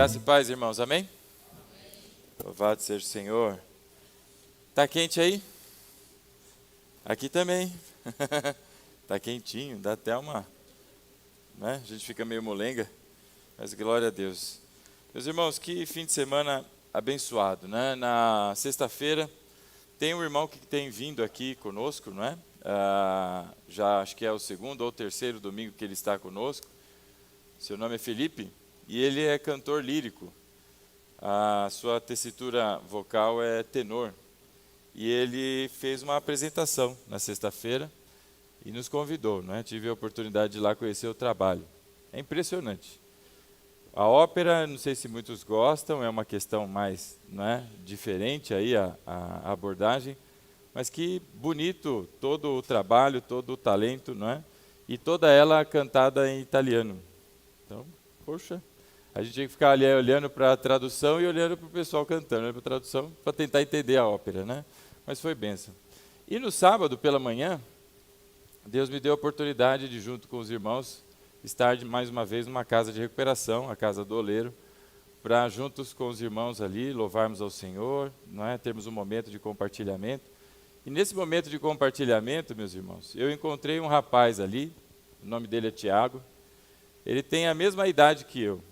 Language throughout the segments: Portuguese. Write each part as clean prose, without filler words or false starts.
Graça e paz, irmãos, amém? Louvado seja o Senhor. Tá quente aí? Aqui também. Tá quentinho, dá até uma, né? A gente fica meio molenga, mas glória a Deus. Meus irmãos, que fim de semana abençoado, né? Na sexta-feira tem um irmão que tem vindo aqui conosco, não é? Já acho que é o segundo ou terceiro domingo que ele está conosco. Seu nome é Felipe e ele é cantor lírico. A sua tessitura vocal é tenor. E ele fez uma apresentação na sexta-feira e nos convidou, não é? Tive a oportunidade de ir lá conhecer o trabalho. É impressionante. A ópera, não sei se muitos gostam, é uma questão mais, não é, diferente aí a abordagem, mas que bonito todo o trabalho, todo o talento, não é? E toda ela cantada em italiano. Então, poxa, a gente tinha que ficar ali olhando para a tradução e olhando para o pessoal cantando, olhando para a tradução para tentar entender a ópera, né? Mas foi bênção. E no sábado, pela manhã, Deus me deu a oportunidade de, junto com os irmãos, estar mais uma vez numa casa de recuperação, a casa do oleiro, para juntos com os irmãos ali, louvarmos ao Senhor, não é? Termos um momento de compartilhamento. E nesse momento de compartilhamento, meus irmãos, eu encontrei um rapaz ali, o nome dele é Tiago, ele tem a mesma idade que eu.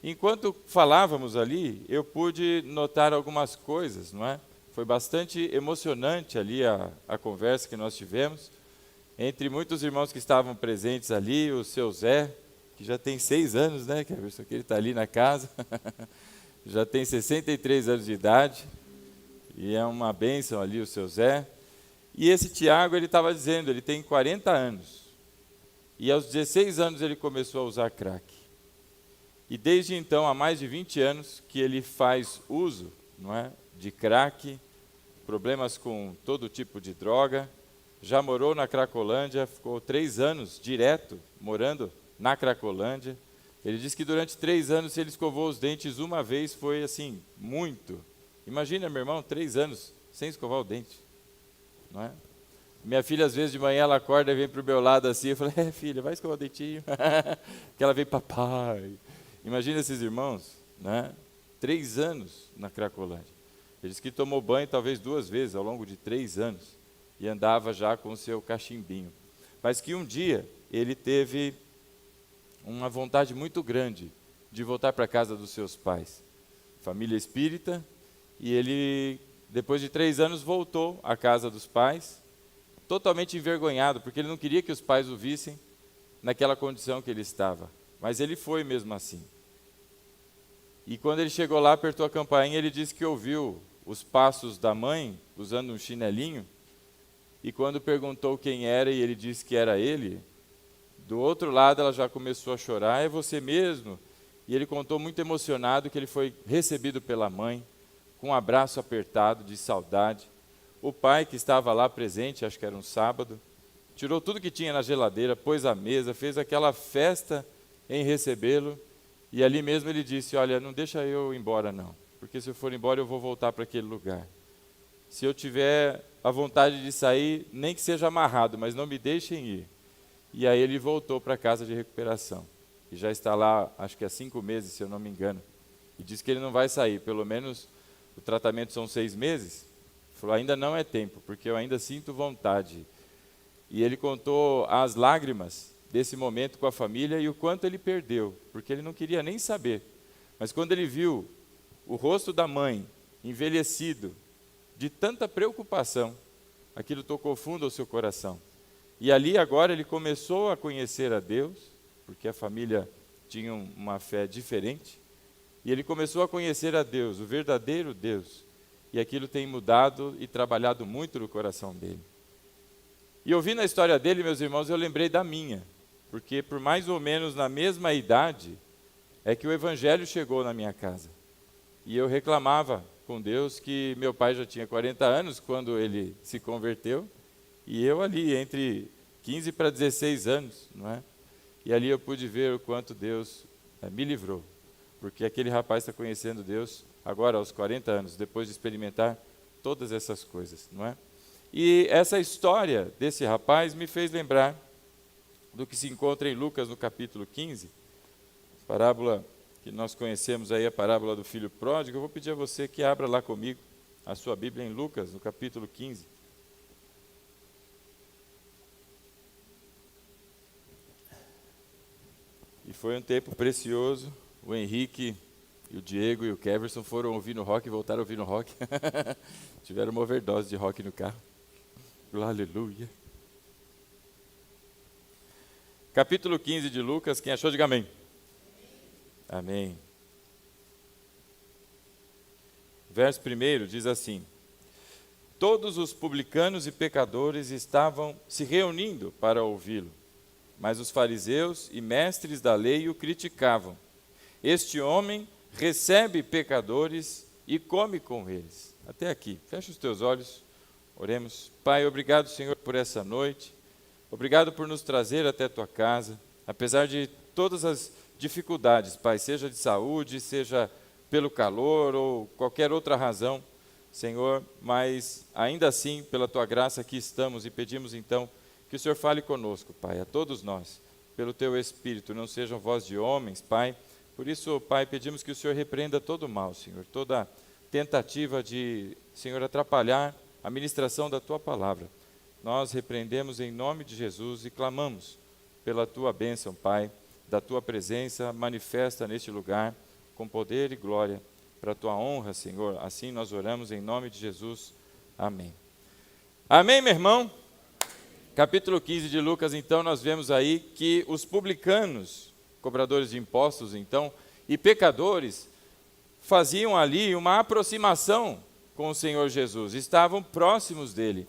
Enquanto falávamos ali, eu pude notar algumas coisas, não é? Foi bastante emocionante ali a conversa que nós tivemos. Entre muitos irmãos que estavam presentes ali, o seu Zé, que já tem 6 anos, né? Que ele está ali na casa, já tem 63 anos de idade, e é uma bênção ali o seu Zé. E esse Tiago, ele estava dizendo, ele tem 40 anos, e aos 16 anos ele começou a usar crack. E desde então, há mais de 20 anos, que ele faz uso, não é, de crack, problemas com todo tipo de droga. Já morou na Cracolândia, ficou 3 anos direto morando na Cracolândia. Ele disse que durante 3 anos, se ele escovou os dentes uma vez, foi assim, muito. Imagina, meu irmão, 3 anos sem escovar o dente, não é? Minha filha, às vezes, de manhã, ela acorda e vem para o meu lado assim, eu falo, filha, vai escovar o dentinho. Que ela vem, papai. Imagina esses irmãos, né? 3 anos na Cracolândia. Ele disse que tomou banho talvez 2 vezes ao longo de 3 anos e andava já com o seu cachimbinho. Mas que um dia ele teve uma vontade muito grande de voltar para a casa dos seus pais. Família espírita, e ele, depois de 3 anos, voltou à casa dos pais, totalmente envergonhado, porque ele não queria que os pais o vissem naquela condição que ele estava. Mas ele foi mesmo assim. E quando ele chegou lá, apertou a campainha, ele disse que ouviu os passos da mãe, usando um chinelinho, e quando perguntou quem era, e ele disse que era ele, do outro lado ela já começou a chorar, é você mesmo? E ele contou muito emocionado que ele foi recebido pela mãe, com um abraço apertado de saudade. O pai, que estava lá presente, acho que era um sábado, tirou tudo que tinha na geladeira, pôs à mesa, fez aquela festa em recebê-lo, e ali mesmo ele disse, olha, não deixa eu ir embora não, porque se eu for embora eu vou voltar para aquele lugar. Se eu tiver a vontade de sair, nem que seja amarrado, mas não me deixem ir. E aí ele voltou para a casa de recuperação, e já está lá, acho que há 5 meses, se eu não me engano, e disse que ele não vai sair, pelo menos o tratamento são 6 meses, falou, ainda não é tempo, porque eu ainda sinto vontade. E ele contou as lágrimas desse momento com a família e o quanto ele perdeu, porque ele não queria nem saber. Mas quando ele viu o rosto da mãe envelhecido, de tanta preocupação, aquilo tocou fundo ao seu coração. E ali agora ele começou a conhecer a Deus, porque a família tinha uma fé diferente, e ele começou a conhecer a Deus, o verdadeiro Deus, e aquilo tem mudado e trabalhado muito no coração dele. E ouvindo a história dele, meus irmãos, eu lembrei da minha, porque por mais ou menos na mesma idade é que o Evangelho chegou na minha casa. E eu reclamava com Deus que meu pai já tinha 40 anos quando ele se converteu, e eu ali entre 15 para 16 anos, não é? E ali eu pude ver o quanto Deus me livrou, porque aquele rapaz está conhecendo Deus agora aos 40 anos, depois de experimentar todas essas coisas, não é? E essa história desse rapaz me fez lembrar do que se encontra em Lucas no capítulo 15, parábola que nós conhecemos aí a parábola do filho pródigo, eu vou pedir a você que abra lá comigo a sua Bíblia em Lucas, no capítulo 15. E foi um tempo precioso. O Henrique e o Diego e o Keverson foram ouvindo rock e voltaram ouvindo rock. Tiveram uma overdose de rock no carro. Aleluia. Capítulo 15 de Lucas, quem achou, diga amém. Amém. Verso 1 diz assim: todos os publicanos e pecadores estavam se reunindo para ouvi-lo, mas os fariseus e mestres da lei o criticavam. Este homem recebe pecadores e come com eles. Até aqui, fecha os teus olhos, oremos. Pai, obrigado, Senhor, por essa noite. Obrigado por nos trazer até a tua casa, apesar de todas as dificuldades, Pai, seja de saúde, seja pelo calor ou qualquer outra razão, Senhor, mas ainda assim, pela tua graça aqui estamos e pedimos então que o Senhor fale conosco, Pai, a todos nós, pelo teu Espírito, não sejam voz de homens, Pai. Por isso, Pai, pedimos que o Senhor repreenda todo o mal, Senhor, toda tentativa de, Senhor, atrapalhar a ministração da tua palavra. Nós repreendemos em nome de Jesus e clamamos pela tua bênção, Pai, da tua presença manifesta neste lugar, com poder e glória, para a tua honra, Senhor. Assim nós oramos em nome de Jesus. Amém. Amém, meu irmão? Capítulo 15 de Lucas, então, nós vemos aí que os publicanos, cobradores de impostos, então, e pecadores, faziam ali uma aproximação com o Senhor Jesus, estavam próximos dele.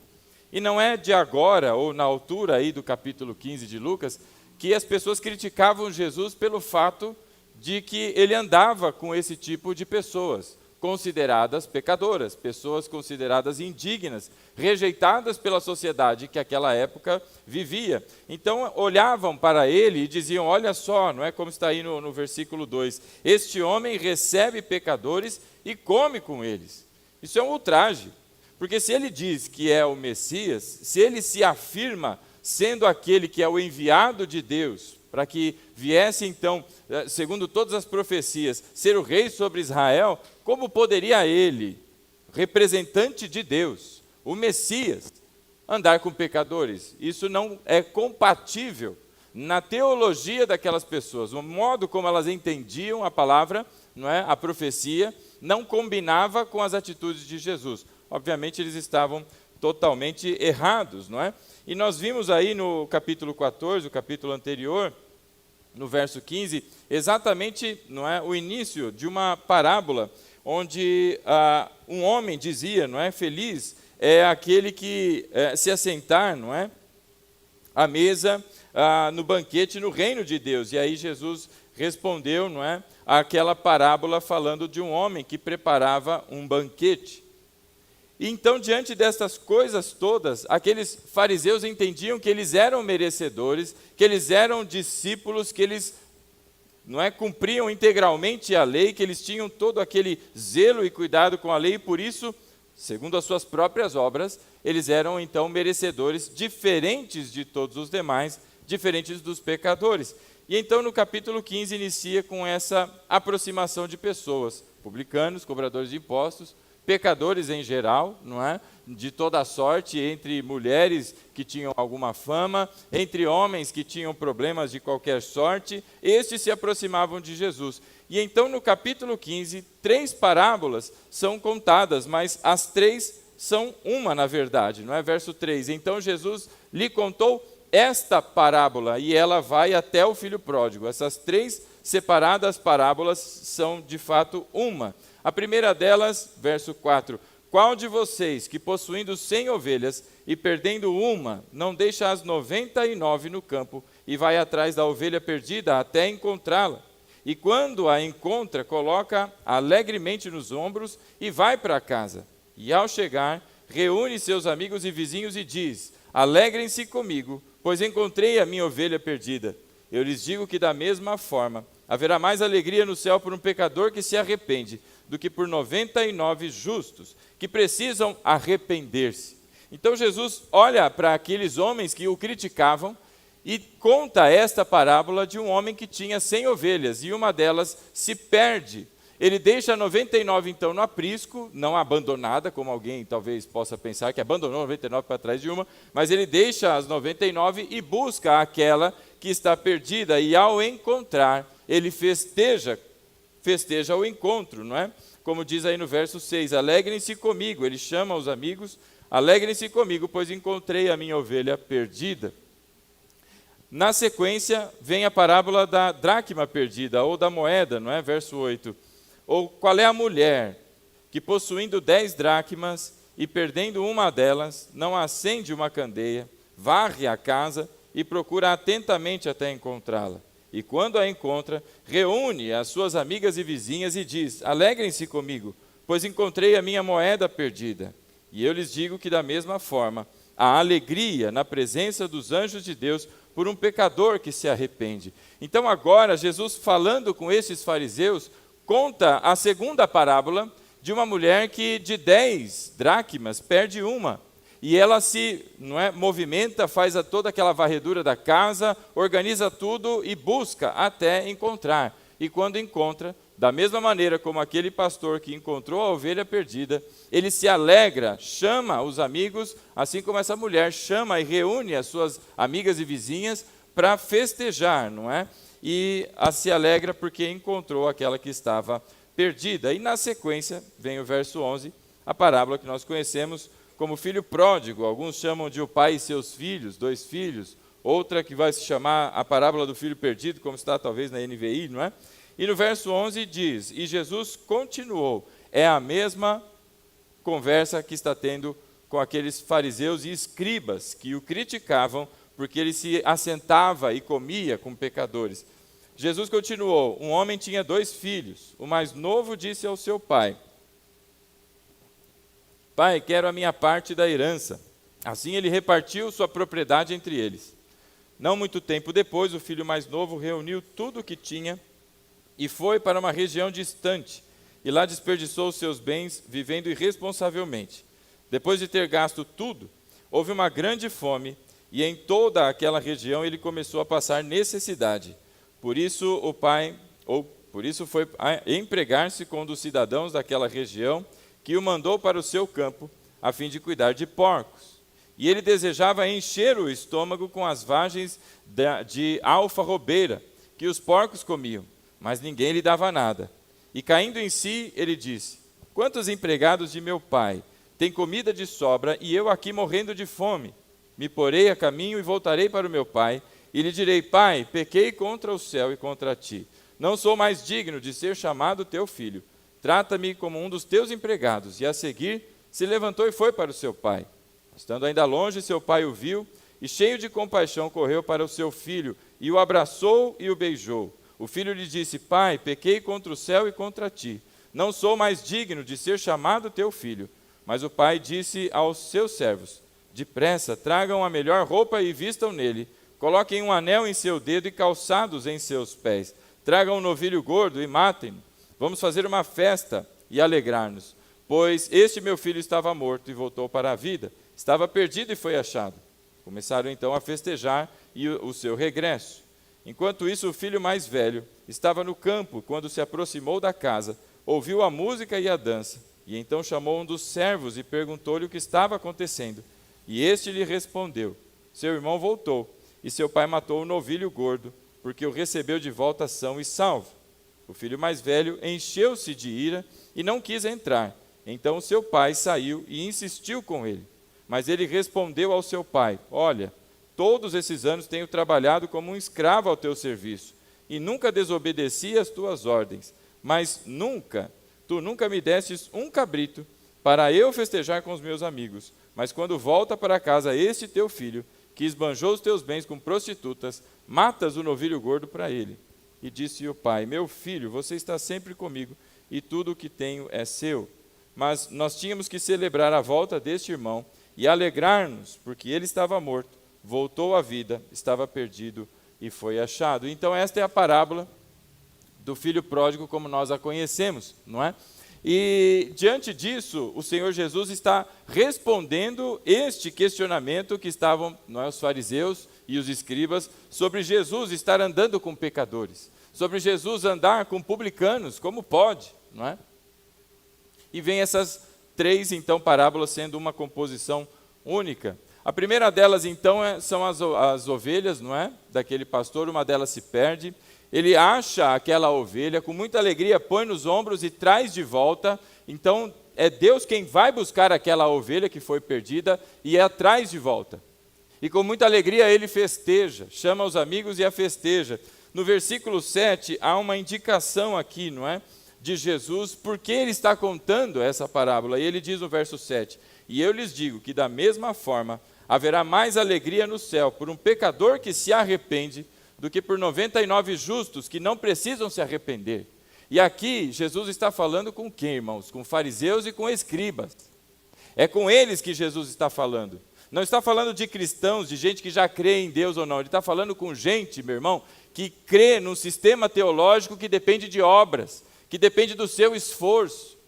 E não é de agora, ou na altura aí do capítulo 15 de Lucas, que as pessoas criticavam Jesus pelo fato de que ele andava com esse tipo de pessoas, consideradas pecadoras, pessoas consideradas indignas, rejeitadas pela sociedade que aquela época vivia. Então olhavam para ele e diziam, olha só, não é como está aí no versículo 2, este homem recebe pecadores e come com eles. Isso é um ultraje, porque se ele diz que é o Messias, se ele se afirma sendo aquele que é o enviado de Deus, para que viesse então, segundo todas as profecias, ser o rei sobre Israel, como poderia ele, representante de Deus, o Messias, andar com pecadores? Isso não é compatível na teologia daquelas pessoas. O modo como elas entendiam a palavra, não é, a profecia, não combinava com as atitudes de Jesus. Obviamente eles estavam totalmente errados, não é? E nós vimos aí no capítulo 14, o capítulo anterior, no verso 15, exatamente, não é, o início de uma parábola onde um homem dizia, não é, feliz é aquele que se assentar, não é, à mesa no banquete no reino de Deus. E aí Jesus respondeu, não é, àquela parábola falando de um homem que preparava um banquete. E então, diante destas coisas todas, aqueles fariseus entendiam que eles eram merecedores, que eles eram discípulos, que eles, não é, cumpriam integralmente a lei, que eles tinham todo aquele zelo e cuidado com a lei, e por isso, segundo as suas próprias obras, eles eram então merecedores, diferentes de todos os demais, diferentes dos pecadores. E então no capítulo 15 inicia com essa aproximação de pessoas, publicanos, cobradores de impostos, pecadores em geral, não é? De toda a sorte, entre mulheres que tinham alguma fama, entre homens que tinham problemas de qualquer sorte, estes se aproximavam de Jesus. E então no capítulo 15, 3 parábolas são contadas, mas as 3 são uma na verdade, não é? Verso 3, então Jesus lhe contou esta parábola, e ela vai até o filho pródigo. Essas 3 separadas parábolas são de fato uma. A primeira delas, verso 4, qual de vocês que possuindo 100 ovelhas e perdendo uma, não deixa as 99 no campo e vai atrás da ovelha perdida até encontrá-la? E quando a encontra, coloca alegremente nos ombros e vai para casa. E ao chegar, reúne seus amigos e vizinhos e diz, alegrem-se comigo, pois encontrei a minha ovelha perdida. Eu lhes digo que da mesma forma, haverá mais alegria no céu por um pecador que se arrepende, do que por 99 justos, que precisam arrepender-se. Então Jesus olha para aqueles homens que o criticavam E conta esta parábola de um homem que tinha 100 ovelhas e uma delas se perde. Ele deixa 99 então no aprisco, não abandonada, como alguém talvez possa pensar que abandonou 99 para trás de uma, mas ele deixa as 99 e busca aquela que está perdida, e ao encontrar, ele festeja o encontro, não é? Como diz aí no verso 6, alegrem-se comigo, ele chama os amigos, alegrem-se comigo, pois encontrei a minha ovelha perdida. Na sequência, vem a parábola da dracma perdida, ou da moeda, não é? Verso 8. Ou qual é a mulher que, possuindo 10 dracmas e perdendo uma delas, não acende uma candeia, varre a casa e procura atentamente até encontrá-la? E quando a encontra, reúne as suas amigas e vizinhas e diz, alegrem-se comigo, pois encontrei a minha moeda perdida. E eu lhes digo que da mesma forma, a alegria na presença dos anjos de Deus por um pecador que se arrepende. Então agora, Jesus falando com esses fariseus, conta a segunda parábola de uma mulher que de 10 dracmas perde uma. E ela se movimenta, faz toda aquela varredura da casa, organiza tudo e busca até encontrar. E quando encontra, da mesma maneira como aquele pastor que encontrou a ovelha perdida, ele se alegra, chama os amigos, assim como essa mulher chama e reúne as suas amigas e vizinhas para festejar, não é? E se alegra porque encontrou aquela que estava perdida. E na sequência, vem o verso 11, a parábola que nós conhecemos como filho pródigo. Alguns chamam de o pai e seus filhos, 2 filhos. Outra que vai se chamar a parábola do filho perdido, como está talvez na NVI, não é? E no verso 11 diz, e Jesus continuou. É a mesma conversa que está tendo com aqueles fariseus e escribas que o criticavam porque ele se assentava e comia com pecadores. Jesus continuou, um homem tinha 2 filhos. O mais novo disse ao seu pai, pai, quero a minha parte da herança. Assim ele repartiu sua propriedade entre eles. Não muito tempo depois, o filho mais novo reuniu tudo o que tinha e foi para uma região distante, e lá desperdiçou os seus bens, vivendo irresponsavelmente. Depois de ter gasto tudo, houve uma grande fome, e em toda aquela região ele começou a passar necessidade. Por isso foi a empregar-se com um dos cidadãos daquela região, que o mandou para o seu campo, a fim de cuidar de porcos. E ele desejava encher o estômago com as vagens de alfarrobeira, que os porcos comiam, mas ninguém lhe dava nada. E caindo em si, ele disse, quantos empregados de meu pai têm comida de sobra, e eu aqui morrendo de fome? Me porei a caminho e voltarei para o meu pai, e lhe direi, pai, pequei contra o céu e contra ti. Não sou mais digno de ser chamado teu filho. Trata-me como um dos teus empregados. E a seguir, se levantou e foi para o seu pai. Estando ainda longe, seu pai o viu, e cheio de compaixão correu para o seu filho, e o abraçou e o beijou. O filho lhe disse, pai, pequei contra o céu e contra ti. Não sou mais digno de ser chamado teu filho. Mas o pai disse aos seus servos, depressa, tragam a melhor roupa e vistam nele. Coloquem um anel em seu dedo e calçados em seus pés. Tragam um novilho gordo e matem-no. Vamos fazer uma festa e alegrar-nos. Pois este meu filho estava morto e voltou para a vida. Estava perdido e foi achado. Começaram então a festejar o seu regresso. Enquanto isso, o filho mais velho estava no campo, quando se aproximou da casa, ouviu a música e a dança, e então chamou um dos servos e perguntou-lhe o que estava acontecendo. E este lhe respondeu, seu irmão voltou, e seu pai matou o novilho gordo, porque o recebeu de volta são e salvo. O filho mais velho encheu-se de ira e não quis entrar. Então seu pai saiu e insistiu com ele. Mas ele respondeu ao seu pai, olha, todos esses anos tenho trabalhado como um escravo ao teu serviço, e nunca desobedeci às tuas ordens, mas tu nunca me destes um cabrito para eu festejar com os meus amigos. Mas quando volta para casa este teu filho, que esbanjou os teus bens com prostitutas, matas o novilho gordo para ele. E disse o pai, meu filho, você está sempre comigo, e tudo o que tenho é seu. Mas nós tínhamos que celebrar a volta deste irmão, e alegrar-nos, porque ele estava morto, voltou à vida, estava perdido e foi achado. Então esta é a parábola do filho pródigo como nós a conhecemos, não é? E diante disso, o Senhor Jesus está respondendo este questionamento que estavam os fariseus e os escribas sobre Jesus estar andando com pecadores, sobre Jesus andar com publicanos, como pode, não é? E vem essas 3, então, parábolas sendo uma composição única. A primeira delas, então, são as ovelhas, não é? Daquele pastor, uma delas se perde. Ele acha aquela ovelha, com muita alegria, põe nos ombros e traz de volta. Então, é Deus quem vai buscar aquela ovelha que foi perdida e a traz de volta. E com muita alegria ele festeja, chama os amigos e a festeja. No versículo 7, há uma indicação aqui, não é? De Jesus, porque ele está contando essa parábola. E ele diz no verso 7, e eu lhes digo que da mesma forma haverá mais alegria no céu por um pecador que se arrepende do que por 99 justos que não precisam se arrepender. E aqui Jesus está falando com quem, irmãos? Com fariseus e com escribas. É com eles que Jesus está falando. Não está falando de cristãos, de gente que já crê em Deus ou não. Ele está falando com gente, meu irmão, que crê num sistema teológico que depende de obras, que depende do seu esforço.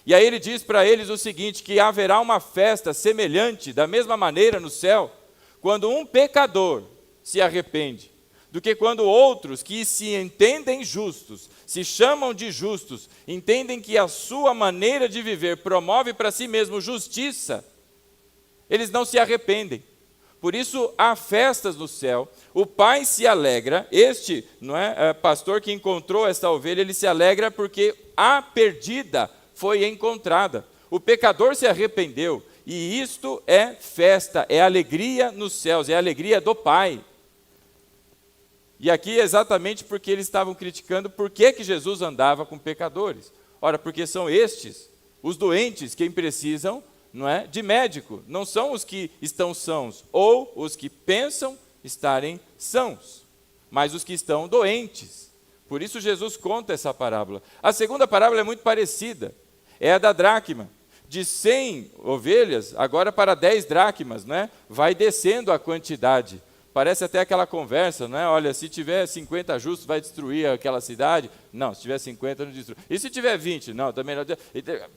E aí ele diz para eles o seguinte, que haverá uma festa semelhante, da mesma maneira no céu, quando um pecador se arrepende, do que quando outros que se entendem justos, se chamam de justos, entendem que a sua maneira de viver promove para si mesmo justiça, eles não se arrependem. Por isso há festas no céu, o pai se alegra, este pastor que encontrou esta ovelha, ele se alegra porque a perdida foi encontrada. O pecador se arrependeu, e isto é festa, é alegria nos céus, é a alegria do pai. E aqui é exatamente porque eles estavam criticando por que Jesus andava com pecadores. Ora, porque são estes, os doentes, quem precisam, de médico, não são os que estão sãos, ou os que pensam estarem sãos, mas os que estão doentes. Por isso Jesus conta essa parábola. A segunda parábola é muito parecida, é a da dracma. De 100 ovelhas, agora para 10 dracmas, vai descendo a quantidade. Parece até aquela conversa, olha, se tiver 50 justos, vai destruir aquela cidade? Não, se tiver 50, não destrui. E se tiver 20? Não, também não.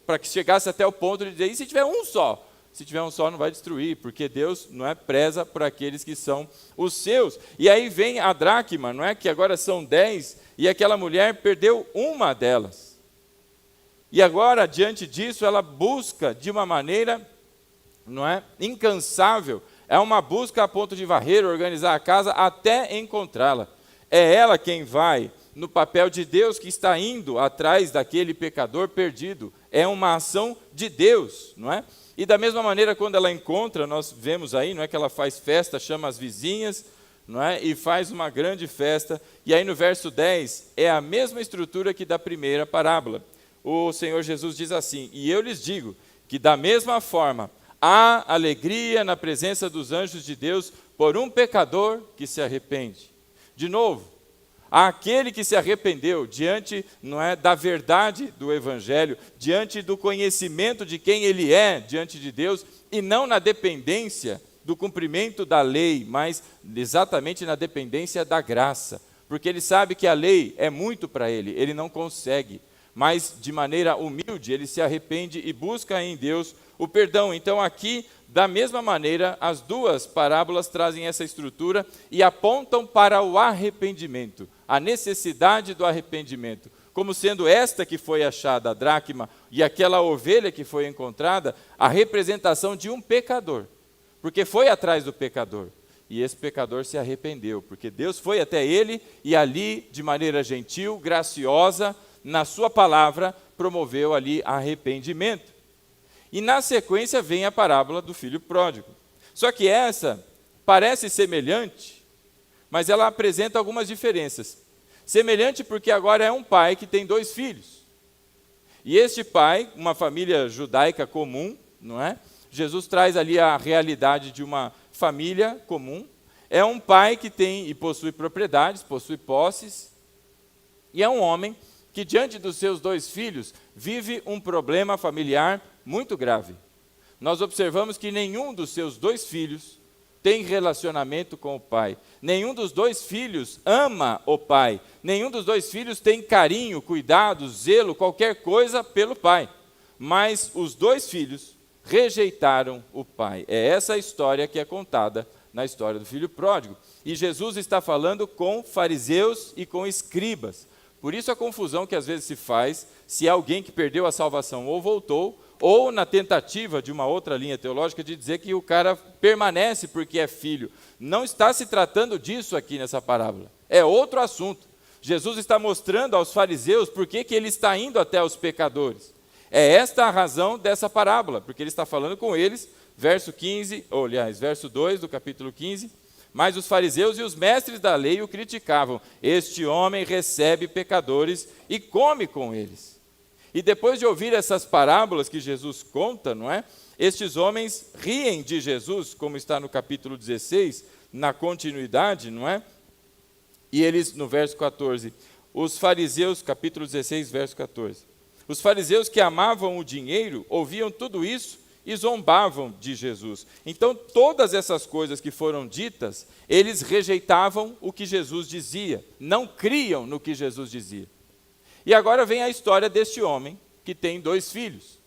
Para que chegasse até o ponto de dizer, e se tiver um só? Se tiver um só, não vai destruir, porque Deus preza por aqueles que são os seus. E aí vem a dracma, que agora são 10, e aquela mulher perdeu uma delas. E agora, diante disso, ela busca de uma maneira, incansável. É uma busca a ponto de varrer, organizar a casa até encontrá-la. É ela quem vai no papel de Deus que está indo atrás daquele pecador perdido. É uma ação de Deus, E da mesma maneira, quando ela encontra, nós vemos aí, que ela faz festa, chama as vizinhas, e faz uma grande festa. E aí no verso 10, é a mesma estrutura que da primeira parábola. O Senhor Jesus diz assim, e eu lhes digo que da mesma forma, há alegria na presença dos anjos de Deus por um pecador que se arrepende. De novo, aquele que se arrependeu diante da verdade do Evangelho, diante do conhecimento de quem ele é diante de Deus, e não na dependência do cumprimento da lei, mas exatamente na dependência da graça. Porque ele sabe que a lei é muito para ele não consegue. Mas de maneira humilde ele se arrepende e busca em Deus o perdão. Então aqui, da mesma maneira, as duas parábolas trazem essa estrutura e apontam para o arrependimento, a necessidade do arrependimento, como sendo esta que foi achada, a dracma, e aquela ovelha que foi encontrada, a representação de um pecador, porque foi atrás do pecador, e esse pecador se arrependeu, porque Deus foi até ele e ali, de maneira gentil, graciosa, na sua palavra, promoveu ali arrependimento. E na sequência vem a parábola do filho pródigo. Só que essa parece semelhante, mas ela apresenta algumas diferenças. Semelhante porque agora é um pai que tem 2 filhos. E este pai, uma família judaica comum, Jesus traz ali a realidade de uma família comum. É um pai que tem e possui propriedades, possui posses. E é um homem que diante dos seus 2 filhos vive um problema familiar muito grave. Nós observamos que nenhum dos seus 2 filhos tem relacionamento com o pai. Nenhum dos dois filhos ama o pai. Nenhum dos dois filhos tem carinho, cuidado, zelo, qualquer coisa pelo pai. Mas os dois filhos rejeitaram o pai. É essa a história que é contada na história do filho pródigo. E Jesus está falando com fariseus e com escribas. Por isso a confusão que às vezes se faz se é alguém que perdeu a salvação ou voltou, ou na tentativa de uma outra linha teológica de dizer que o cara permanece porque é filho. Não está se tratando disso aqui nessa parábola. É outro assunto. Jesus está mostrando aos fariseus por que ele está indo até os pecadores. É esta a razão dessa parábola, porque ele está falando com eles, verso 2 do capítulo 15, mas os fariseus e os mestres da lei o criticavam. Este homem recebe pecadores e come com eles. E depois de ouvir essas parábolas que Jesus conta, não é? Estes homens riem de Jesus, como está no capítulo 16, na continuidade, não é? E eles, no verso 14, os fariseus, capítulo 16, verso 14. Os fariseus que amavam o dinheiro ouviam tudo isso e zombavam de Jesus. Então, todas essas coisas que foram ditas, eles rejeitavam o que Jesus dizia, não criam no que Jesus dizia. E agora vem a história deste homem que tem 2 filhos.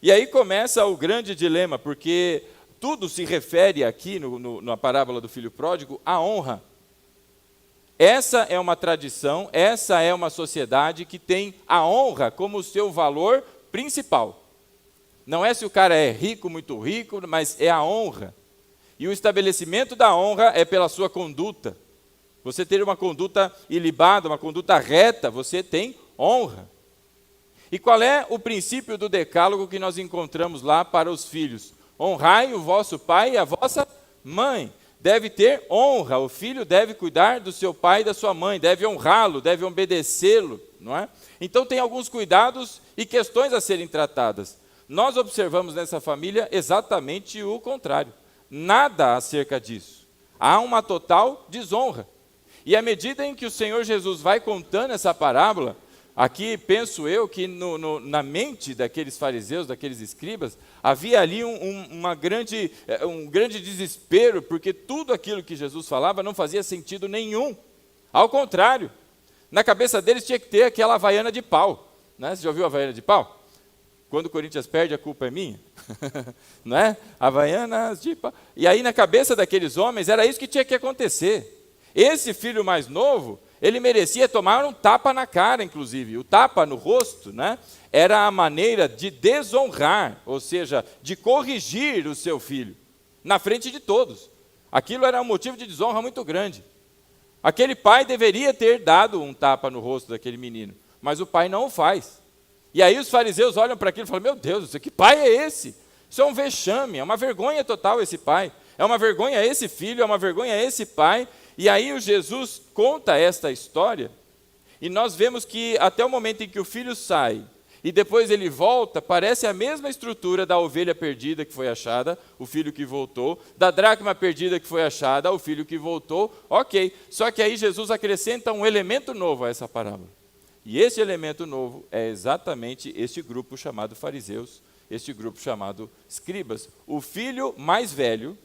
E aí começa o grande dilema, porque tudo se refere aqui, na parábola do filho pródigo, à honra. Essa é uma tradição, essa é uma sociedade que tem a honra como seu valor principal. Não é se o cara é rico, muito rico, mas é a honra. E o estabelecimento da honra é pela sua conduta. Você ter uma conduta ilibada, uma conduta reta, você tem honra. E qual é o princípio do decálogo que nós encontramos lá para os filhos? Honrai o vosso pai e a vossa mãe. Deve ter honra, o filho deve cuidar do seu pai e da sua mãe, deve honrá-lo, deve obedecê-lo, não é? Então tem alguns cuidados e questões a serem tratadas. Nós observamos nessa família exatamente o contrário. Nada acerca disso. Há uma total desonra. E à medida em que o Senhor Jesus vai contando essa parábola, aqui penso eu que na mente daqueles fariseus, daqueles escribas, havia ali um grande desespero, porque tudo aquilo que Jesus falava não fazia sentido nenhum. Ao contrário, na cabeça deles tinha que ter aquela havaiana de pau. Né? Você já ouviu a havaiana de pau? Quando o Corinthians perde, a culpa é minha. Não é? Havaianas de pau. E aí na cabeça daqueles homens era isso que tinha que acontecer. Esse filho mais novo, ele merecia tomar um tapa na cara, inclusive. O tapa no rosto, né, era a maneira de desonrar, ou seja, de corrigir o seu filho, na frente de todos. Aquilo era um motivo de desonra muito grande. Aquele pai deveria ter dado um tapa no rosto daquele menino, mas o pai não o faz. E aí os fariseus olham para aquilo e falam, meu Deus, que pai é esse? Isso é um vexame, é uma vergonha total esse pai. É uma vergonha esse filho, é uma vergonha esse pai. E aí o Jesus conta esta história, e nós vemos que até o momento em que o filho sai, e depois ele volta, parece a mesma estrutura da ovelha perdida que foi achada, o filho que voltou, da dracma perdida que foi achada, o filho que voltou, ok. Só que aí Jesus acrescenta um elemento novo a essa parábola. E esse elemento novo é exatamente este grupo chamado fariseus, este grupo chamado escribas. O filho mais velho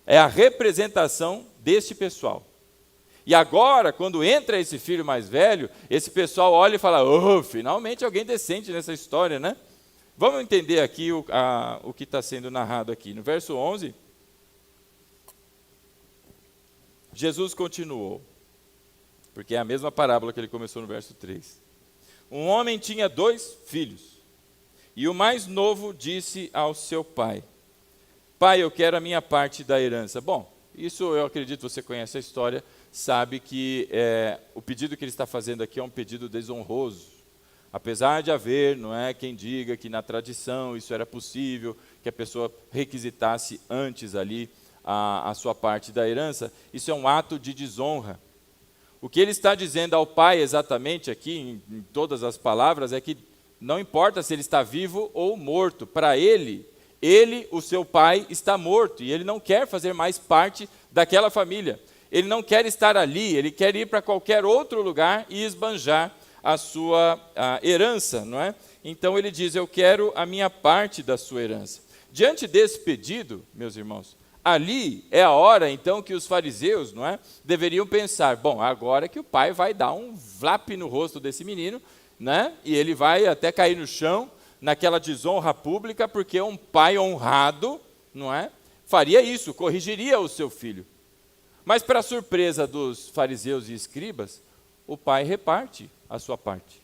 é a representação deste pessoal. E agora, quando entra esse filho mais velho, esse pessoal olha e fala, oh, finalmente alguém decente nessa história, né? Vamos entender aqui o que está sendo narrado aqui. No verso 11, Jesus continuou, porque é a mesma parábola que ele começou no verso 3. Um homem tinha 2 filhos, e o mais novo disse ao seu pai, pai, eu quero a minha parte da herança. Bom, isso eu acredito, você conhece a história, sabe que o pedido que ele está fazendo aqui é um pedido desonroso. Apesar de haver, não é, quem diga que na tradição isso era possível, que a pessoa requisitasse antes ali a sua parte da herança, isso é um ato de desonra. O que ele está dizendo ao pai exatamente aqui, em todas as palavras, é que não importa se ele está vivo ou morto, para ele, o seu pai, está morto, e ele não quer fazer mais parte daquela família. Ele não quer estar ali, ele quer ir para qualquer outro lugar e esbanjar a sua herança, não é? Então ele diz, eu quero a minha parte da sua herança. Diante desse pedido, meus irmãos, Ali é a hora, então, que os fariseus, não é, deveriam pensar, bom, agora que o pai vai dar um vlap no rosto desse menino, né, e ele vai até cair no chão, naquela desonra pública, porque um pai honrado, não é, faria isso, corrigiria o seu filho. Mas, para surpresa dos fariseus e escribas, o pai reparte a sua parte.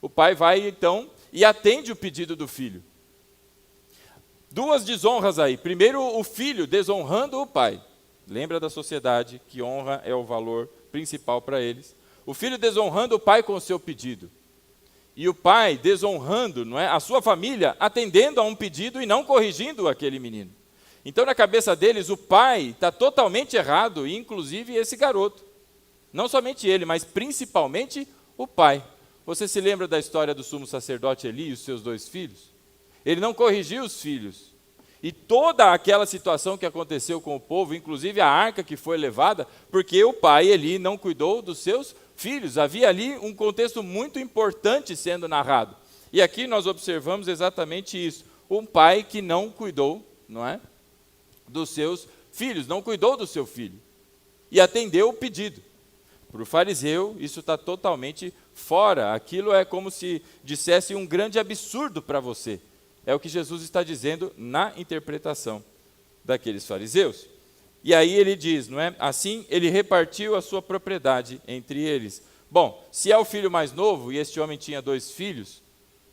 O pai vai, então, e atende o pedido do filho. Duas desonras aí. Primeiro, o filho desonrando o pai. Lembra da sociedade que honra é o valor principal para eles. O filho desonrando o pai com o seu pedido. E o pai desonrando, não é, a sua família, atendendo a um pedido e não corrigindo aquele menino. Então, na cabeça deles, o pai está totalmente errado, e inclusive esse garoto. Não somente ele, mas principalmente o pai. Você se lembra da história do sumo sacerdote Eli e os seus 2 filhos? Ele não corrigiu os filhos. E toda aquela situação que aconteceu com o povo, inclusive a arca que foi levada, porque o pai Eli não cuidou dos seus filhos. Havia ali um contexto muito importante sendo narrado. E aqui nós observamos exatamente isso. Um pai que não cuidou, não é, dos seus filhos, não cuidou do seu filho. E atendeu o pedido. Para o fariseu, isso está totalmente fora. Aquilo é como se dissesse um grande absurdo para você. É o que Jesus está dizendo na interpretação daqueles fariseus. E aí ele diz, não é? Assim, ele repartiu a sua propriedade entre eles. Bom, se é o filho mais novo, e este homem tinha 2 filhos,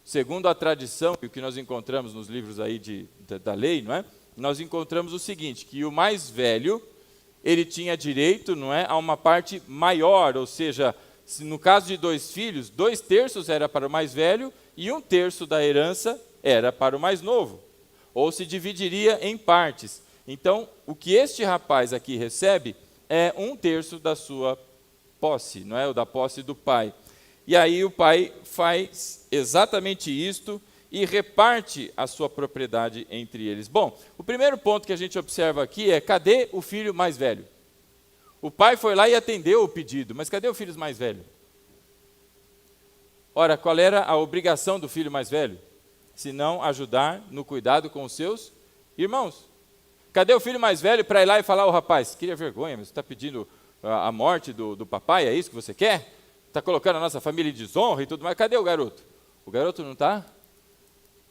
segundo a tradição, e o que nós encontramos nos livros aí da lei, não é? Nós encontramos o seguinte, que o mais velho, ele tinha direito, não é, a uma parte maior, ou seja, no caso de 2 filhos, 2/3 era para o mais velho, e 1/3 da herança era para o mais novo, ou se dividiria em partes. Então, o que este rapaz aqui recebe é 1/3 da sua posse, não é? Ou da posse do pai. E aí o pai faz exatamente isto e reparte a sua propriedade entre eles. Bom, o primeiro ponto que a gente observa aqui é, cadê o filho mais velho? O pai foi lá e atendeu o pedido, mas cadê o filho mais velho? Ora, qual era a obrigação do filho mais velho? Se não ajudar no cuidado com os seus irmãos. Cadê o filho mais velho para ir lá e falar, ô rapaz, queria vergonha, mas você está pedindo a morte do papai, é isso que você quer? Está colocando a nossa família em desonra e tudo mais. Cadê o garoto? O garoto não está?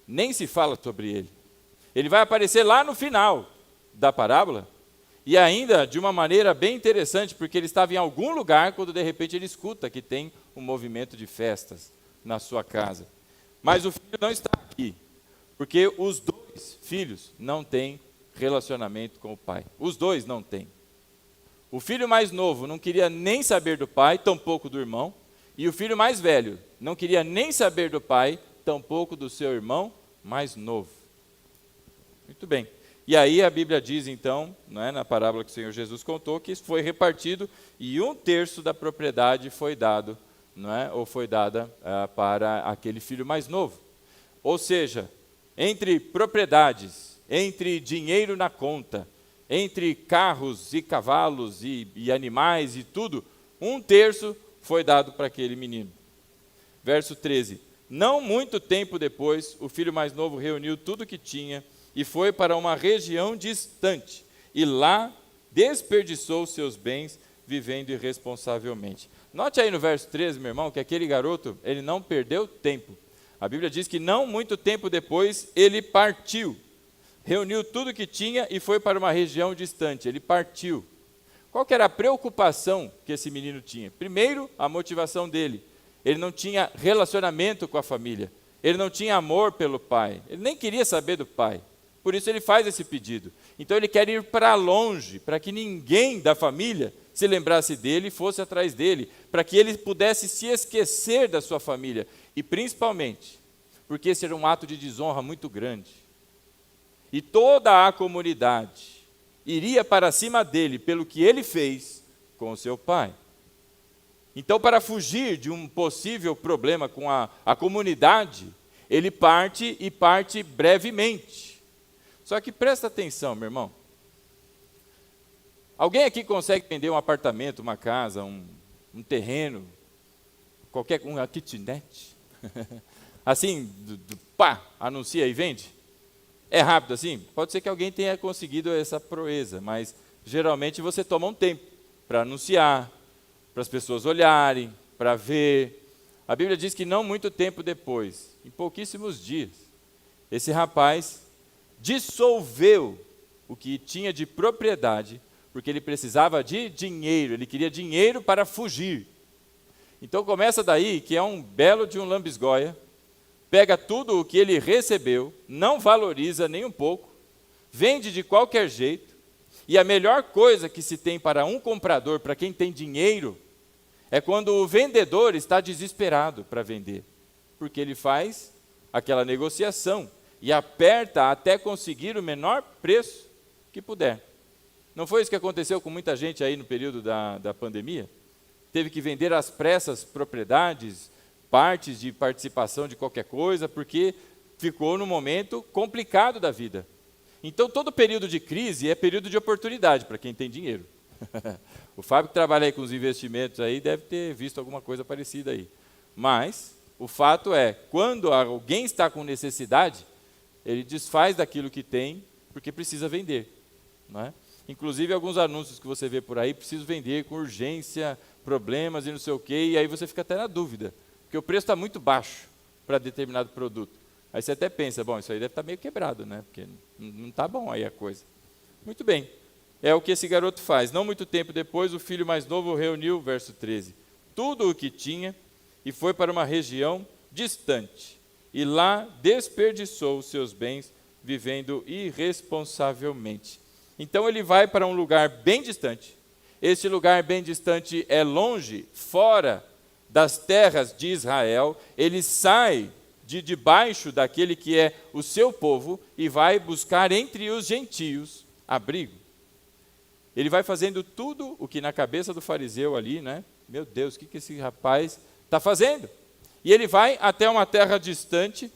Nem se fala sobre ele. Ele vai aparecer lá no final da parábola, e ainda de uma maneira bem interessante, porque ele estava em algum lugar quando de repente ele escuta que tem um movimento de festas na sua casa. Mas o filho não está aqui, porque os 2 filhos não têm relacionamento com o pai. Os 2 não têm. O filho mais novo não queria nem saber do pai, tampouco do irmão, e o filho mais velho não queria nem saber do pai, tampouco do seu irmão mais novo. Muito bem. E aí a Bíblia diz então, não é, na parábola que o Senhor Jesus contou, que isso foi repartido e 1/3 da propriedade foi dado, não é, ou foi dada para aquele filho mais novo. Ou seja, entre propriedades, entre dinheiro na conta, entre carros e cavalos e animais e tudo, 1/3 foi dado para aquele menino. Verso 13. Não muito tempo depois, o filho mais novo reuniu tudo que tinha e foi para uma região distante, e lá desperdiçou seus bens vivendo irresponsavelmente. Note aí no verso 13, meu irmão, que aquele garoto, ele não perdeu tempo. A Bíblia diz que não muito tempo depois, ele partiu, reuniu tudo que tinha e foi para uma região distante. Ele partiu. Qual que era a preocupação que esse menino tinha? Primeiro, a motivação dele. Ele não tinha relacionamento com a família. Ele não tinha amor pelo pai. Ele nem queria saber do pai. Por isso ele faz esse pedido. Então ele quer ir para longe, para que ninguém da família se lembrasse dele e fosse atrás dele, para que ele pudesse se esquecer da sua família. E principalmente, porque esse era um ato de desonra muito grande. E toda a comunidade iria para cima dele pelo que ele fez com o seu pai. Então, para fugir de um possível problema com a comunidade, ele parte e parte brevemente. Só que presta atenção, meu irmão. Alguém aqui consegue vender um apartamento, uma casa, um terreno, uma kitnet? Assim, pá, anuncia e vende? É rápido assim? Pode ser que alguém tenha conseguido essa proeza, mas geralmente você toma um tempo para anunciar, para as pessoas olharem, para ver. A Bíblia diz que não muito tempo depois, em pouquíssimos dias, esse rapaz dissolveu o que tinha de propriedade, porque ele precisava de dinheiro, ele queria dinheiro para fugir. Então começa daí, que é um belo de um lambisgoia, pega tudo o que ele recebeu, não valoriza nem um pouco, vende de qualquer jeito, e a melhor coisa que se tem para um comprador, para quem tem dinheiro, é quando o vendedor está desesperado para vender, porque ele faz aquela negociação e aperta até conseguir o menor preço que puder. Não foi isso que aconteceu com muita gente aí no período da pandemia? Teve que vender às pressas propriedades, partes de participação de qualquer coisa, porque ficou num momento complicado da vida. Então, todo período de crise é período de oportunidade para quem tem dinheiro. O Fábio que trabalha aí com os investimentos aí deve ter visto alguma coisa parecida aí. Mas o fato é, quando alguém está com necessidade, ele desfaz daquilo que tem porque precisa vender, não é? Inclusive alguns anúncios que você vê por aí, preciso vender com urgência, problemas e não sei o quê, e aí você fica até na dúvida, porque o preço está muito baixo para determinado produto. Aí você até pensa, bom, isso aí deve estar meio quebrado, né? Porque não está bom aí a coisa. Muito bem, é o que esse garoto faz. Não muito tempo depois, o filho mais novo reuniu, verso 13, tudo o que tinha e foi para uma região distante. E lá desperdiçou os seus bens, vivendo irresponsavelmente. Então ele vai para um lugar bem distante. Este lugar bem distante é longe, fora das terras de Israel. Ele sai de debaixo daquele que é o seu povo e vai buscar entre os gentios abrigo. Ele vai fazendo tudo o que na cabeça do fariseu ali, né? Meu Deus, o que esse rapaz está fazendo? E ele vai até uma terra distante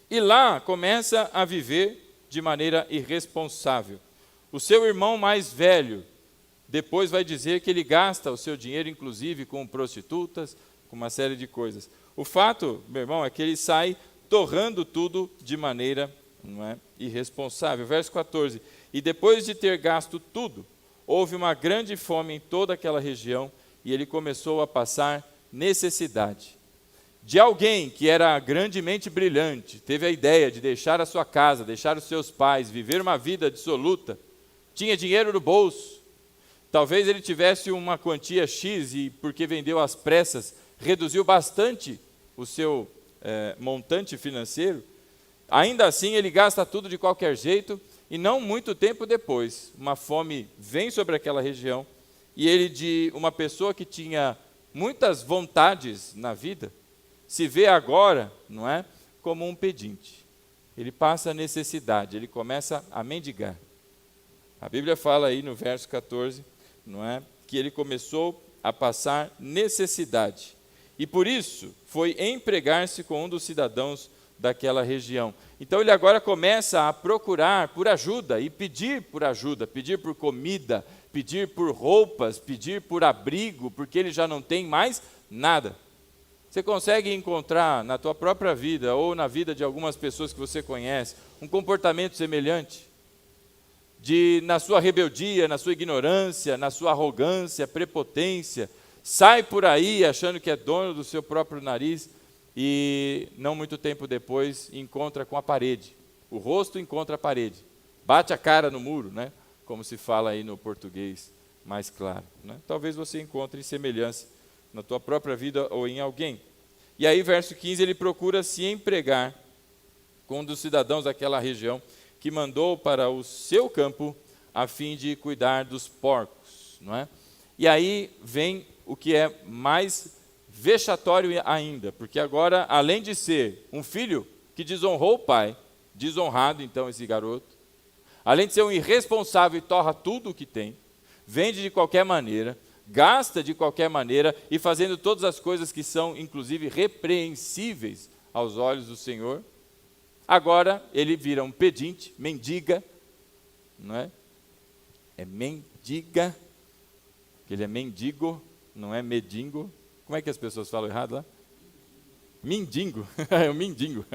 e lá começa a viver de maneira irresponsável. O seu irmão mais velho depois vai dizer que ele gasta o seu dinheiro, inclusive, com prostitutas, com uma série de coisas. O fato, meu irmão, é que ele sai torrando tudo de maneira, não é, irresponsável. Verso 14. E depois de ter gasto tudo, houve uma grande fome em toda aquela região e ele começou a passar necessidade. De alguém que era grandemente brilhante, teve a ideia de deixar a sua casa, deixar os seus pais, viver uma vida dissoluta, tinha dinheiro no bolso, talvez ele tivesse uma quantia X e, porque vendeu às pressas, reduziu bastante o seu montante financeiro, ainda assim ele gasta tudo de qualquer jeito e não muito tempo depois, uma fome vem sobre aquela região e ele, de uma pessoa que tinha muitas vontades na vida, se vê agora, não é, como um pedinte. Ele passa a necessidade, ele começa a mendigar. A Bíblia fala aí no verso 14, não é, que ele começou a passar necessidade. E por isso foi empregar-se com um dos cidadãos daquela região. Então ele agora começa a procurar por ajuda e pedir por ajuda, pedir por comida, pedir por roupas, pedir por abrigo, porque ele já não tem mais nada. Você consegue encontrar na tua própria vida ou na vida de algumas pessoas que você conhece um comportamento semelhante? Na sua rebeldia, na sua ignorância, na sua arrogância, prepotência, sai por aí achando que é dono do seu próprio nariz e não muito tempo depois encontra com a parede. O rosto encontra a parede, bate a cara no muro, né? Como se fala aí no português mais claro, né? Talvez você encontre semelhança na tua própria vida ou em alguém. E aí, verso 15, ele procura se empregar com um dos cidadãos daquela região que mandou para o seu campo a fim de cuidar dos porcos, não é? E aí vem o que é mais vexatório ainda, porque agora, além de ser um filho que desonrou o pai, desonrado então esse garoto, além de ser um irresponsável e torra tudo o que tem, vende de qualquer maneira, gasta de qualquer maneira e fazendo todas as coisas que são, inclusive, repreensíveis aos olhos do Senhor, agora ele vira um pedinte, mendiga, não é? É mendiga, ele é mendigo, não é medingo. Como é que as pessoas falam errado lá? Mendigo, é um mendigo.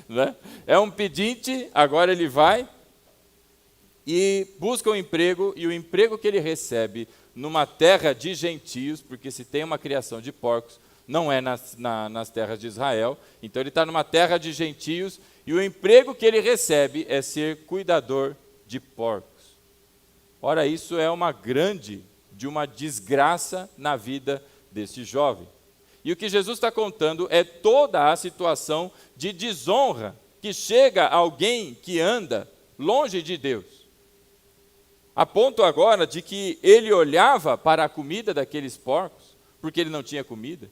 Né? É um pedinte, agora ele vai e busca um emprego, e o emprego que ele recebe numa terra de gentios, porque se tem uma criação de porcos, não é nas terras de Israel, então ele está numa terra de gentios, e o emprego que ele recebe é ser cuidador de porcos. Ora, isso é uma desgraça na vida desse jovem. E o que Jesus está contando é toda a situação de desonra que chega a alguém que anda longe de Deus. A ponto agora de que ele olhava para a comida daqueles porcos, porque ele não tinha comida,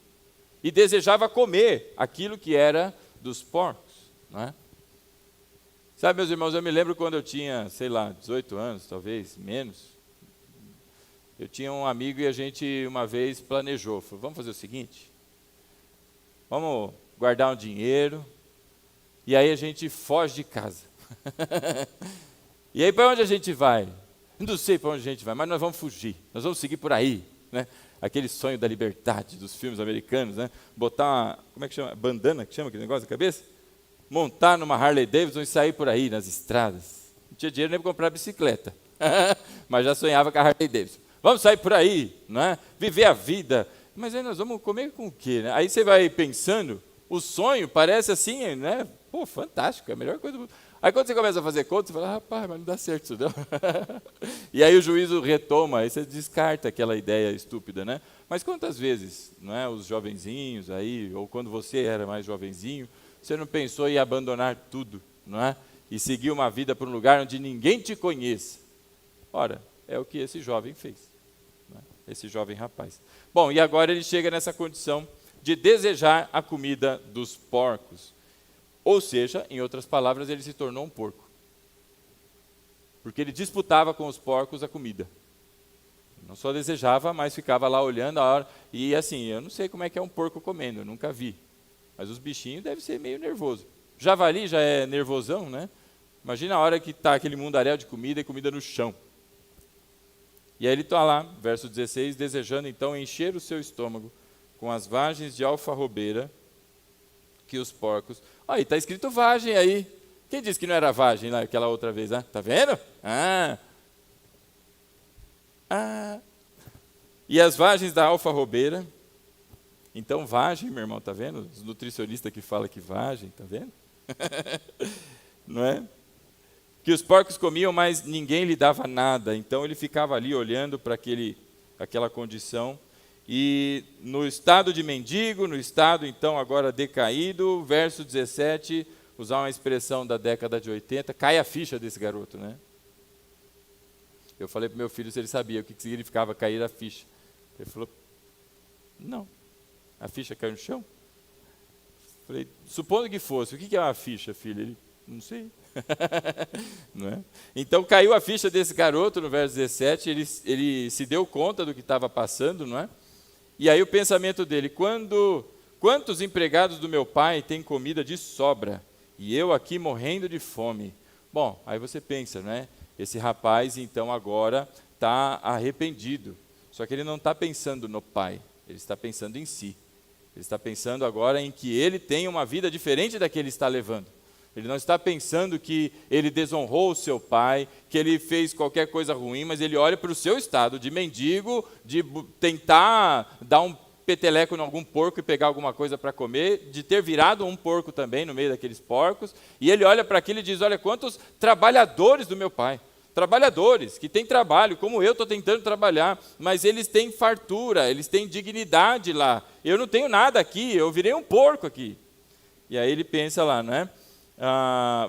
e desejava comer aquilo que era dos porcos. Não é? Sabe, meus irmãos, eu me lembro quando eu tinha, 18 anos, talvez, menos. Eu tinha um amigo e a gente uma vez planejou, falou, vamos fazer o seguinte, vamos guardar um dinheiro, e aí a gente foge de casa. E aí para onde a gente vai? Não sei para onde a gente vai, mas nós vamos fugir, nós vamos seguir por aí, né? Aquele sonho da liberdade dos filmes americanos, né? Botar uma, como é que chama? Bandana, que chama aquele negócio na cabeça? Montar numa Harley Davidson e sair por aí nas estradas. Não tinha dinheiro nem para comprar bicicleta, mas já sonhava com a Harley Davidson. Vamos sair por aí, não é? Viver a vida. Mas aí nós vamos comer com o quê? Né? Aí você vai pensando, o sonho parece assim, né? Pô, fantástico, é a melhor coisa do mundo. Aí quando você começa a fazer conta, você fala, rapaz, mas não dá certo isso não. E aí o juízo retoma, aí você descarta aquela ideia estúpida, né? Mas quantas vezes, não é, os jovenzinhos aí, ou quando você era mais jovenzinho, você não pensou em abandonar tudo, não é? E seguir uma vida para um lugar onde ninguém te conheça. Ora, é o que esse jovem fez, não é? Esse jovem rapaz. Bom, e agora ele chega nessa condição de desejar a comida dos porcos. Ou seja, em outras palavras, ele se tornou um porco. Porque ele disputava com os porcos a comida. Não só desejava, mas ficava lá olhando a hora. E assim, eu não sei como é que é um porco comendo, eu nunca vi. Mas os bichinhos devem ser meio nervosos. Javali já é nervosão, né? Imagina a hora que está aquele mundaréu de comida e comida no chão. E aí ele está lá, verso 16, desejando então encher o seu estômago com as vagens de alfarrobeira que os porcos... Aí, está escrito vagem aí. Quem disse que não era vagem lá aquela outra vez? Né? Tá vendo? E as vagens da alfarrobeira. Então, vagem, meu irmão, tá vendo? Os nutricionistas que falam que vagem, tá vendo? Não é? Que os porcos comiam, mas ninguém lhe dava nada. Então, ele ficava ali olhando para aquela condição. E no estado de mendigo, no estado então agora decaído, verso 17, usar uma expressão da década de 80, cai a ficha desse garoto, né? Eu falei para o meu filho se ele sabia o que significava cair a ficha. Ele falou, não, a ficha caiu no chão? Falei, supondo que fosse, o que é uma ficha, filho? Ele, não sei. Não é? Então caiu a ficha desse garoto no verso 17, ele se deu conta do que estava passando, não é? E aí o pensamento dele, quantos empregados do meu pai têm comida de sobra, e eu aqui morrendo de fome? Bom, aí você pensa, né? Esse rapaz então agora está arrependido, só que ele não está pensando no pai, ele está pensando em si. Ele está pensando agora em que ele tem uma vida diferente da que ele está levando. Ele não está pensando que ele desonrou o seu pai, que ele fez qualquer coisa ruim, mas ele olha para o seu estado de mendigo, de tentar dar um peteleco em algum porco e pegar alguma coisa para comer, de ter virado um porco também no meio daqueles porcos, e ele olha para aquilo e diz, olha quantos trabalhadores do meu pai, trabalhadores que têm trabalho, como eu estou tentando trabalhar, mas eles têm fartura, eles têm dignidade lá, eu não tenho nada aqui, eu virei um porco aqui. E aí ele pensa lá, né?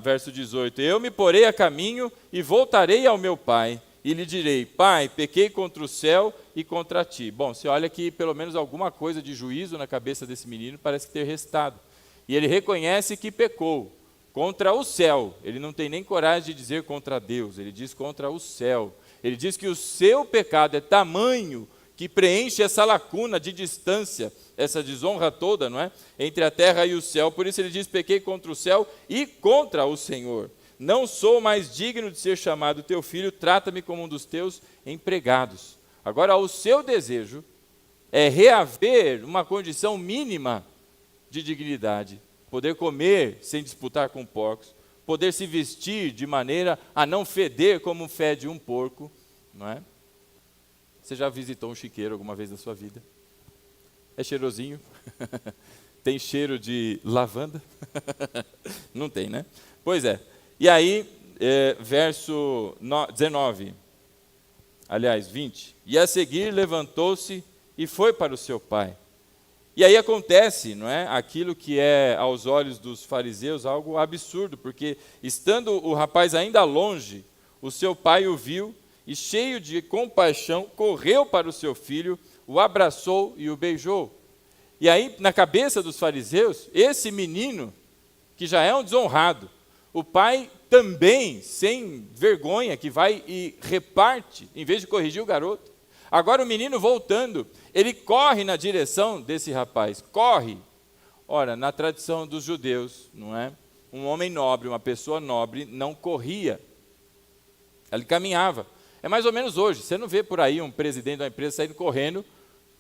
Verso 18, eu me porei a caminho e voltarei ao meu pai, e lhe direi, pai, pequei contra o céu e contra ti. Bom, você olha que pelo menos alguma coisa de juízo na cabeça desse menino parece ter restado. E ele reconhece que pecou contra o céu. Ele não tem nem coragem de dizer contra Deus, ele diz contra o céu. Ele diz que o seu pecado é tamanho que preenche essa lacuna de distância, essa desonra toda, não é? Entre a terra e o céu. Por isso ele diz, pequei contra o céu e contra o Senhor. Não sou mais digno de ser chamado teu filho, trata-me como um dos teus empregados. Agora, o seu desejo é reaver uma condição mínima de dignidade, poder comer sem disputar com porcos, poder se vestir de maneira a não feder como fede um porco, não é? Você já visitou um chiqueiro alguma vez na sua vida? É cheirosinho? Tem cheiro de lavanda? Não tem, né? Pois é. E aí, verso 19, aliás, 20. E a seguir levantou-se e foi para o seu pai. E aí acontece, não é? Aquilo que é aos olhos dos fariseus algo absurdo, porque estando o rapaz ainda longe, o seu pai o viu e, cheio de compaixão, correu para o seu filho, o abraçou e o beijou. E aí, na cabeça dos fariseus, esse menino, que já é um desonrado, o pai também, sem vergonha, que vai e reparte, em vez de corrigir o garoto. Agora o menino voltando, ele corre na direção desse rapaz, corre. Ora, na tradição dos judeus, não é? Um homem nobre, uma pessoa nobre, não corria. Ele caminhava. É mais ou menos hoje, você não vê por aí um presidente da empresa saindo correndo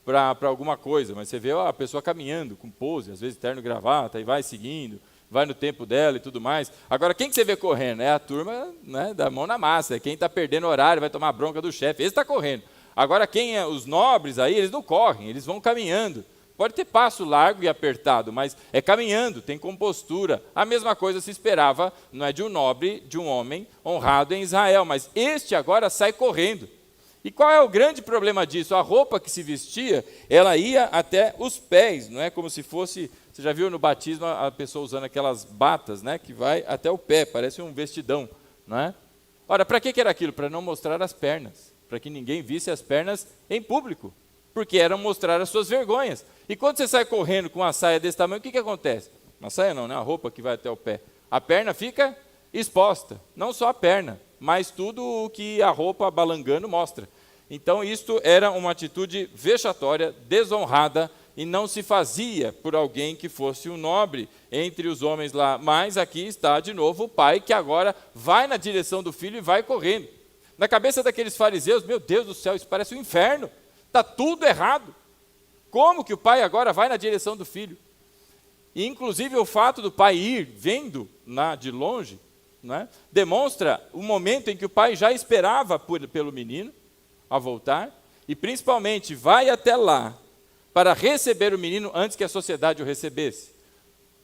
para alguma coisa, mas você vê a pessoa caminhando, com pose, às vezes terno e gravata, e vai seguindo, vai no tempo dela e tudo mais. Agora, quem que você vê correndo? É a turma, né, da mão na massa, é quem está perdendo horário, vai tomar bronca do chefe, esse está correndo. Agora, os nobres aí, eles não correm, eles vão caminhando. Pode ter passo largo e apertado, mas é caminhando, tem compostura. A mesma coisa se esperava, não é de um nobre, de um homem honrado em Israel, mas este agora sai correndo. E qual é o grande problema disso? A roupa que se vestia, ela ia até os pés, não é como se fosse, você já viu no batismo a pessoa usando aquelas batas, né, que vai até o pé, parece um vestidão, não é? Ora, para que era aquilo? Para não mostrar as pernas, para que ninguém visse as pernas em público, porque eram mostrar as suas vergonhas. E quando você sai correndo com uma saia desse tamanho, o que acontece? Uma saia não, né? A roupa que vai até o pé. A perna fica exposta, não só a perna, mas tudo o que a roupa balangando mostra. Então, isto era uma atitude vexatória, desonrada, e não se fazia por alguém que fosse um nobre entre os homens lá. Mas aqui está, de novo, o pai que agora vai na direção do filho e vai correndo. Na cabeça daqueles fariseus, meu Deus do céu, isso parece um inferno, está tudo errado. Como que o pai agora vai na direção do filho? E, inclusive, o fato do pai ir, vendo de longe, não é? Demonstra o momento em que o pai já esperava pelo menino a voltar, e principalmente vai até lá para receber o menino antes que a sociedade o recebesse.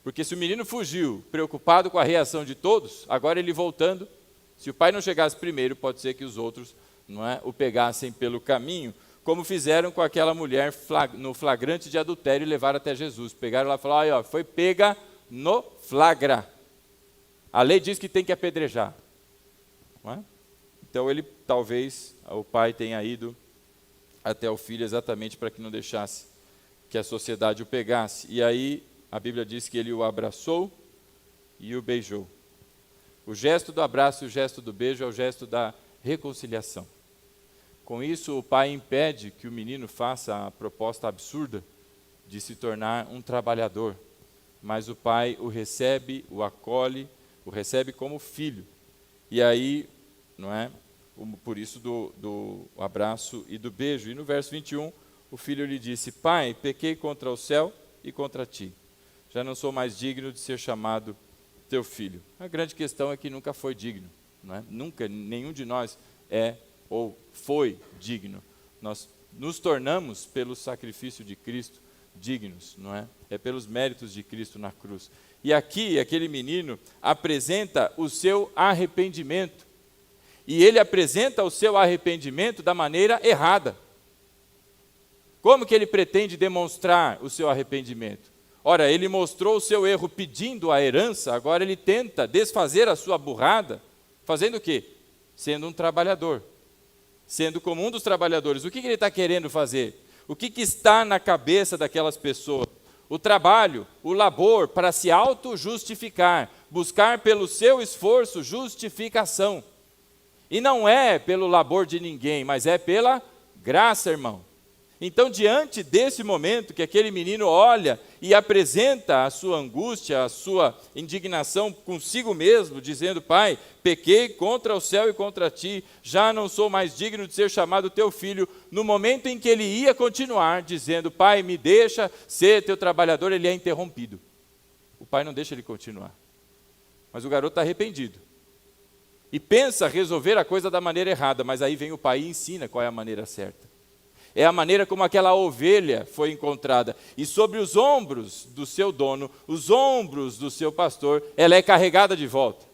Porque se o menino fugiu, preocupado com a reação de todos, agora ele voltando, se o pai não chegasse primeiro, pode ser que os outros, não é, o pegassem pelo caminho, como fizeram com aquela mulher no flagrante de adultério e levaram até Jesus. Pegaram lá e falaram, foi pega no flagra. A lei diz que tem que apedrejar. Não é? Então talvez o pai tenha ido até o filho exatamente para que não deixasse que a sociedade o pegasse. E aí a Bíblia diz que ele o abraçou e o beijou. O gesto do abraço e o gesto do beijo é o gesto da reconciliação. Com isso, o pai impede que o menino faça a proposta absurda de se tornar um trabalhador, mas o pai o recebe, o acolhe, o recebe como filho. E aí, não é? Por isso do abraço e do beijo. E no verso 21, o filho lhe disse, pai, pequei contra o céu e contra ti. Já não sou mais digno de ser chamado teu filho. A grande questão é que nunca foi digno. Não é? Nunca, nenhum de nós é ou foi digno. Nós nos tornamos, pelo sacrifício de Cristo, dignos, não é? É pelos méritos de Cristo na cruz. E aqui, aquele menino apresenta o seu arrependimento. E ele apresenta o seu arrependimento da maneira errada. Como que ele pretende demonstrar o seu arrependimento? Ora, ele mostrou o seu erro pedindo a herança, agora ele tenta desfazer a sua burrada, fazendo o quê? Sendo um trabalhador. Sendo como um dos trabalhadores. O que ele está querendo fazer? O que está na cabeça daquelas pessoas? O trabalho, o labor para se auto-justificar, buscar pelo seu esforço justificação. E não é pelo labor de ninguém, mas é pela graça, irmão. Então, diante desse momento que aquele menino olha e apresenta a sua angústia, a sua indignação consigo mesmo, dizendo: Pai, pequei contra o céu e contra ti, já não sou mais digno de ser chamado teu filho. No momento em que ele ia continuar dizendo: Pai, me deixa ser teu trabalhador, ele é interrompido. O pai não deixa ele continuar. Mas o garoto está arrependido. E pensa resolver a coisa da maneira errada, mas aí vem o pai e ensina qual é a maneira certa. É a maneira como aquela ovelha foi encontrada. E sobre os ombros do seu dono, os ombros do seu pastor, ela é carregada de volta.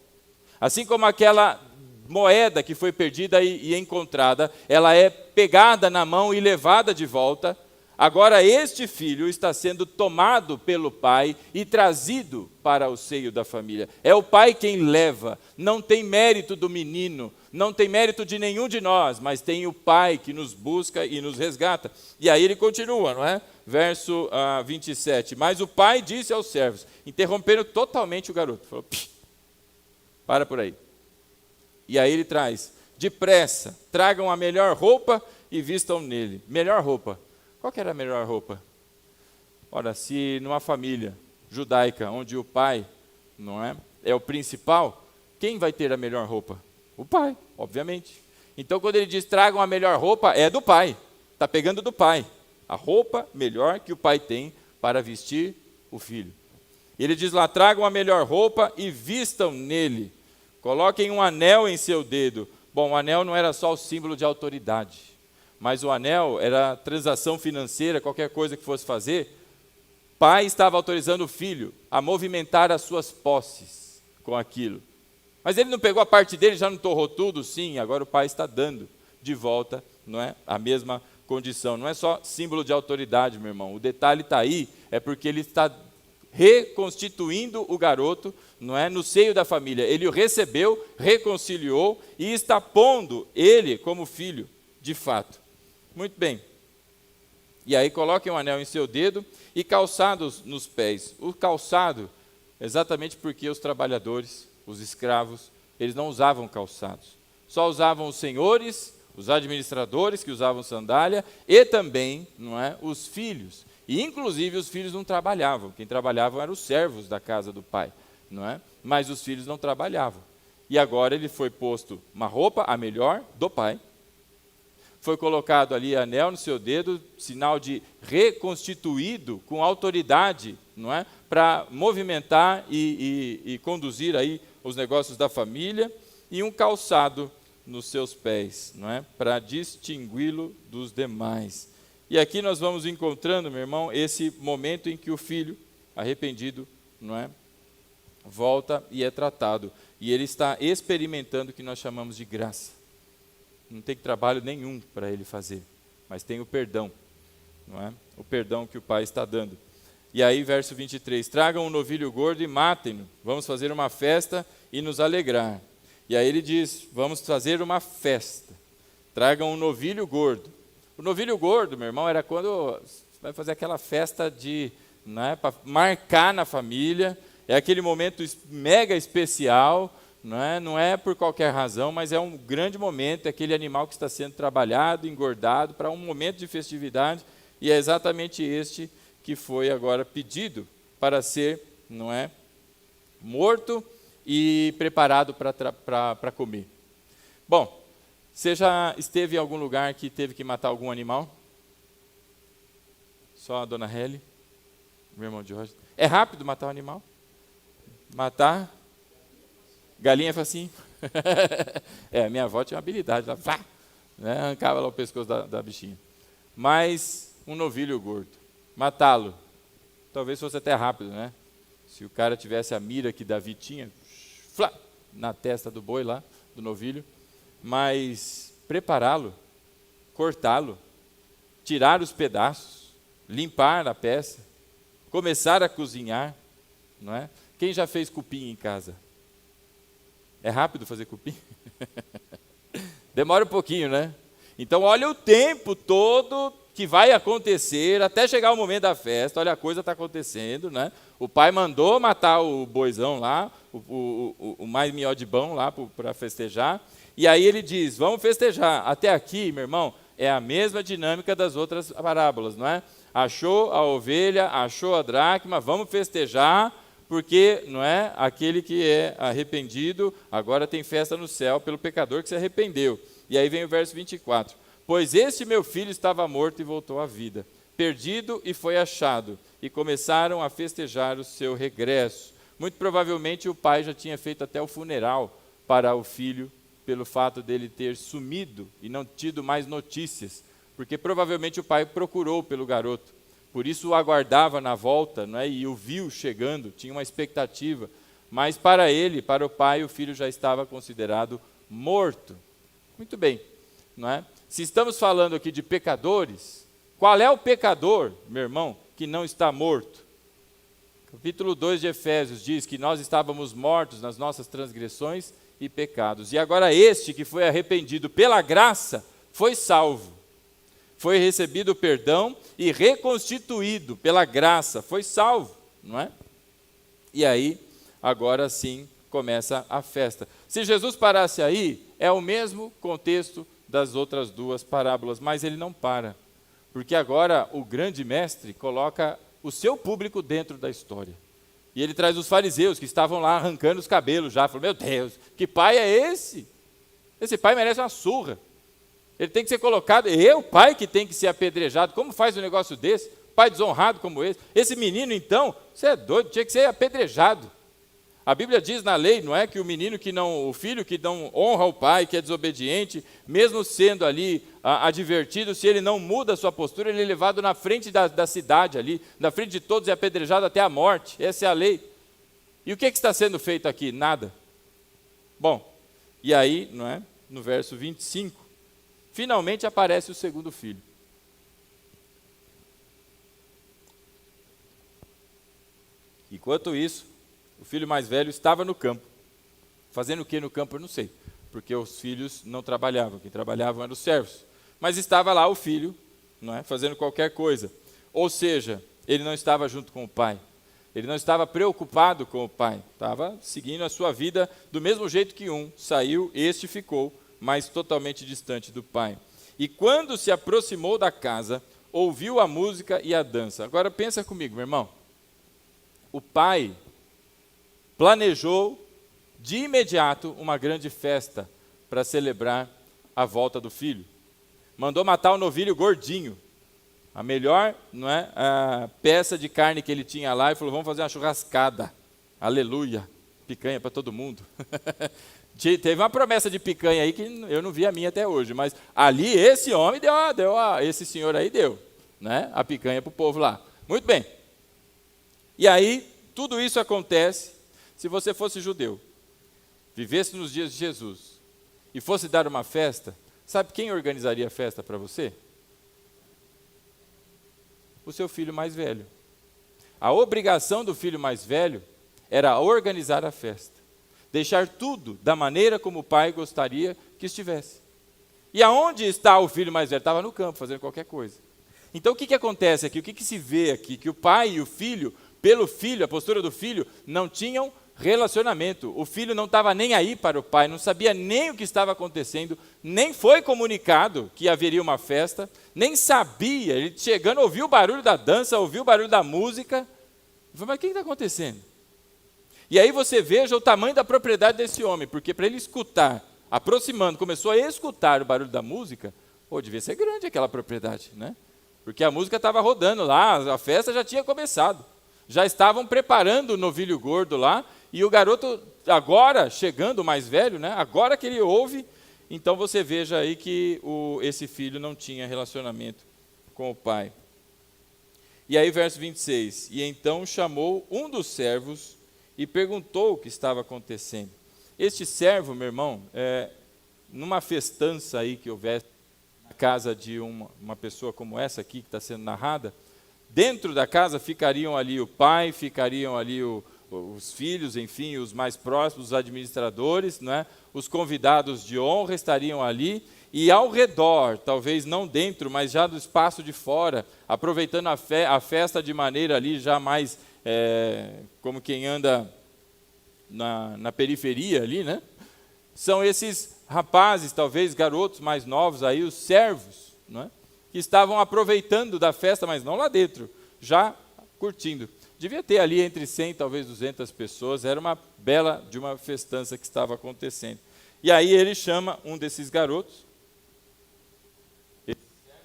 Assim como aquela moeda que foi perdida e encontrada, ela é pegada na mão e levada de volta. Agora este filho está sendo tomado pelo pai e trazido para o seio da família. É o pai quem leva, não tem mérito do menino, não tem mérito de nenhum de nós, mas tem o pai que nos busca e nos resgata. E aí ele continua, não é? Verso 27. Mas o pai disse aos servos, interrompendo totalmente o garoto, falou: para por aí. E aí ele traz: depressa, tragam a melhor roupa e vistam nele. Melhor roupa. Qual que era a melhor roupa? Ora, se numa família judaica, onde o pai não é o principal, quem vai ter a melhor roupa? O pai, obviamente. Então, quando ele diz tragam a melhor roupa, é do pai. Está pegando do pai. A roupa melhor que o pai tem para vestir o filho. Ele diz lá: tragam a melhor roupa e vistam nele. Coloquem um anel em seu dedo. Bom, o anel não era só o símbolo de autoridade. Mas o anel era transação financeira, qualquer coisa que fosse fazer. Pai estava autorizando o filho a movimentar as suas posses com aquilo. Mas ele não pegou a parte dele, já não torrou tudo? Sim, agora o pai está dando de volta, não é? A mesma condição. Não é só símbolo de autoridade, meu irmão. O detalhe está aí, é porque ele está reconstituindo o garoto, não é, no seio da família. Ele o recebeu, reconciliou e está pondo ele como filho, de fato. Muito bem. E aí coloquem um anel em seu dedo e calçados nos pés. O calçado, exatamente porque os trabalhadores, os escravos, eles não usavam calçados. Só usavam os senhores, os administradores que usavam sandália e também, não é, os filhos. E inclusive os filhos não trabalhavam. Quem trabalhavam eram os servos da casa do pai, não é? Mas os filhos não trabalhavam. E agora ele foi posto uma roupa, a melhor, do pai. Foi colocado ali anel no seu dedo, sinal de reconstituído com autoridade, não é? Para movimentar e conduzir aí os negócios da família, e um calçado nos seus pés, não é? Para distingui-lo dos demais. E aqui nós vamos encontrando, meu irmão, esse momento em que o filho arrependido, não é? Volta e é tratado. E ele está experimentando o que nós chamamos de graça. Não tem trabalho nenhum para ele fazer, mas tem o perdão, não é? O perdão que o pai está dando. E aí, verso 23, tragam um novilho gordo e matem-no, vamos fazer uma festa e nos alegrar. E aí ele diz, vamos fazer uma festa, tragam um novilho gordo. O novilho gordo, meu irmão, era quando vai fazer aquela festa né, para marcar na família, é aquele momento mega especial. Não é por qualquer razão, mas é um grande momento, é aquele animal que está sendo trabalhado, engordado, para um momento de festividade, e é exatamente este que foi agora pedido para ser, não é, morto e preparado para comer. Bom, você já esteve em algum lugar que teve que matar algum animal? Só a dona Helly, meu irmão de Roger. É rápido matar um animal? Matar... Galinha faz assim. Minha avó tinha uma habilidade lá, né, arrancava lá o pescoço da bichinha. Mas um novilho gordo, matá-lo, talvez fosse até rápido, né? Se o cara tivesse a mira que Davi tinha, na testa do boi lá, do novilho, mas prepará-lo, cortá-lo, tirar os pedaços, limpar a peça, começar a cozinhar, não é? Quem já fez cupim em casa? É rápido fazer cupim? Demora um pouquinho, né? Então, olha o tempo todo que vai acontecer até chegar o momento da festa. Olha, a coisa está acontecendo, né? O pai mandou matar o boizão lá, o mais mió de bom lá para festejar. E aí ele diz, vamos festejar. Até aqui, meu irmão, é a mesma dinâmica das outras parábolas, não é? Achou a ovelha, achou a dracma, vamos festejar, porque, não é, aquele que é arrependido, agora tem festa no céu pelo pecador que se arrependeu. E aí vem o verso 24. Pois este meu filho estava morto e voltou à vida, perdido e foi achado, e começaram a festejar o seu regresso. Muito provavelmente o pai já tinha feito até o funeral para o filho, pelo fato dele ter sumido e não tido mais notícias, porque provavelmente o pai procurou pelo garoto, por isso o aguardava na volta, não é? E o viu chegando, tinha uma expectativa, mas para ele, para o pai, o filho já estava considerado morto. Muito bem, não é? Se estamos falando aqui de pecadores, qual é o pecador, meu irmão, que não está morto? Capítulo 2 de Efésios diz que nós estávamos mortos nas nossas transgressões e pecados. E agora este que foi arrependido pela graça foi salvo. Foi recebido perdão e reconstituído pela graça, foi salvo, não é? E aí, agora sim, começa a festa. Se Jesus parasse aí, é o mesmo contexto das outras duas parábolas, mas ele não para, porque agora o grande mestre coloca o seu público dentro da história. E ele traz os fariseus que estavam lá arrancando os cabelos já, falou, meu Deus, que pai é esse? Esse pai merece uma surra. Ele tem que ser colocado, o pai que tem que ser apedrejado, como faz um negócio desse? Pai desonrado como esse. Esse menino então, você é doido, tinha que ser apedrejado. A Bíblia diz na lei, não é, que o filho que não honra o pai, que é desobediente, mesmo sendo ali advertido, se ele não muda a sua postura, ele é levado na frente da cidade ali, na frente de todos e apedrejado até a morte. Essa é a lei. E o que está sendo feito aqui? Nada. Bom, e aí, não é, no verso 25, finalmente aparece o segundo filho. Enquanto isso, o filho mais velho estava no campo. Fazendo o que no campo eu não sei, porque os filhos não trabalhavam, quem trabalhavam eram os servos. Mas estava lá o filho, não é, fazendo qualquer coisa. Ou seja, ele não estava junto com o pai. Ele não estava preocupado com o pai. Estava seguindo a sua vida do mesmo jeito que um saiu, este ficou, mas totalmente distante do pai. E quando se aproximou da casa, ouviu a música e a dança. Agora pensa comigo, meu irmão. O pai planejou de imediato uma grande festa para celebrar a volta do filho. Mandou matar o novilho gordinho, a melhor, não é, a peça de carne que ele tinha lá, e falou, vamos fazer uma churrascada. Aleluia, picanha para todo mundo. Teve uma promessa de picanha aí que eu não vi a minha até hoje, mas ali esse homem esse senhor aí deu, né, a picanha para o povo lá. Muito bem. E aí, tudo isso acontece se você fosse judeu, vivesse nos dias de Jesus e fosse dar uma festa, sabe quem organizaria a festa para você? O seu filho mais velho. A obrigação do filho mais velho era organizar a festa, deixar tudo da maneira como o pai gostaria que estivesse. E aonde está o filho mais velho? Estava no campo, fazendo qualquer coisa. Então o que acontece aqui? O que se vê aqui? Que o pai e o filho, pelo filho, a postura do filho, não tinham relacionamento. O filho não estava nem aí para o pai, não sabia nem o que estava acontecendo, nem foi comunicado que haveria uma festa, nem sabia. Ele chegando, ouviu o barulho da dança, ouviu o barulho da música. Falei, mas o que está acontecendo? E aí você veja o tamanho da propriedade desse homem, porque para ele escutar, aproximando, começou a escutar o barulho da música, devia ser grande aquela propriedade, né? Porque a música estava rodando lá, a festa já tinha começado. Já estavam preparando o novilho gordo lá, e o garoto agora, chegando, o mais velho, né? Agora que ele ouve, então você veja aí que esse filho não tinha relacionamento com o pai. E aí verso 26, e então chamou um dos servos e perguntou o que estava acontecendo. Este servo, meu irmão, numa festança aí que houvesse na casa de uma pessoa como essa aqui que está sendo narrada, dentro da casa ficariam ali o pai, ficariam ali os filhos, enfim, os mais próximos, os administradores, né? Os convidados de honra estariam ali, e ao redor, talvez não dentro, mas já do espaço de fora, aproveitando a festa de maneira ali já mais, como quem anda na periferia ali, né? São esses rapazes, talvez garotos mais novos aí, os servos, não é? Que estavam aproveitando da festa, mas não lá dentro, já curtindo. Devia ter ali entre 100, talvez 200 pessoas, era uma bela de uma festança que estava acontecendo. E aí ele chama um desses garotos,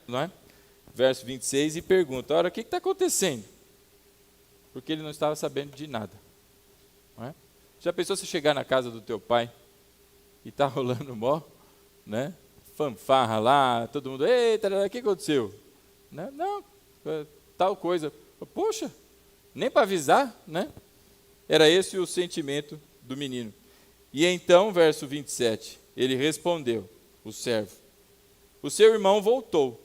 não é? Verso 26, e pergunta, ora, o que está acontecendo? Porque ele não estava sabendo de nada. Não é? Já pensou se chegar na casa do teu pai e está rolando mó, né? Fanfarra lá, todo mundo, eita, o que aconteceu? Né? Não, tal coisa. Poxa, nem para avisar, né? Era esse o sentimento do menino. E então, verso 27, ele respondeu, o servo, o seu irmão voltou,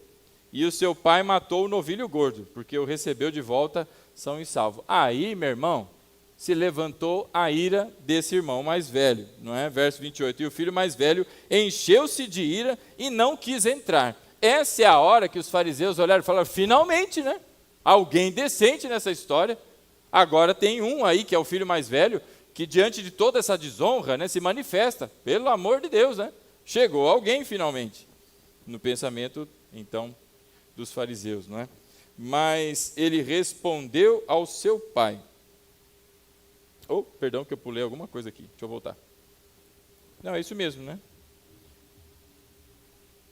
e o seu pai matou o novilho gordo, porque o recebeu de volta são e salvo. Aí, meu irmão, se levantou a ira desse irmão mais velho, não é? Verso 28, e o filho mais velho encheu-se de ira e não quis entrar. Essa é a hora que os fariseus olharam e falaram, finalmente, né? Alguém decente nessa história. Agora tem um aí, que é o filho mais velho, que diante de toda essa desonra, né, se manifesta, pelo amor de Deus, né? Chegou alguém finalmente, no pensamento, então, dos fariseus, não é? Mas ele respondeu ao seu pai. Oh, perdão que eu pulei alguma coisa aqui, deixa eu voltar. Não, é isso mesmo, né?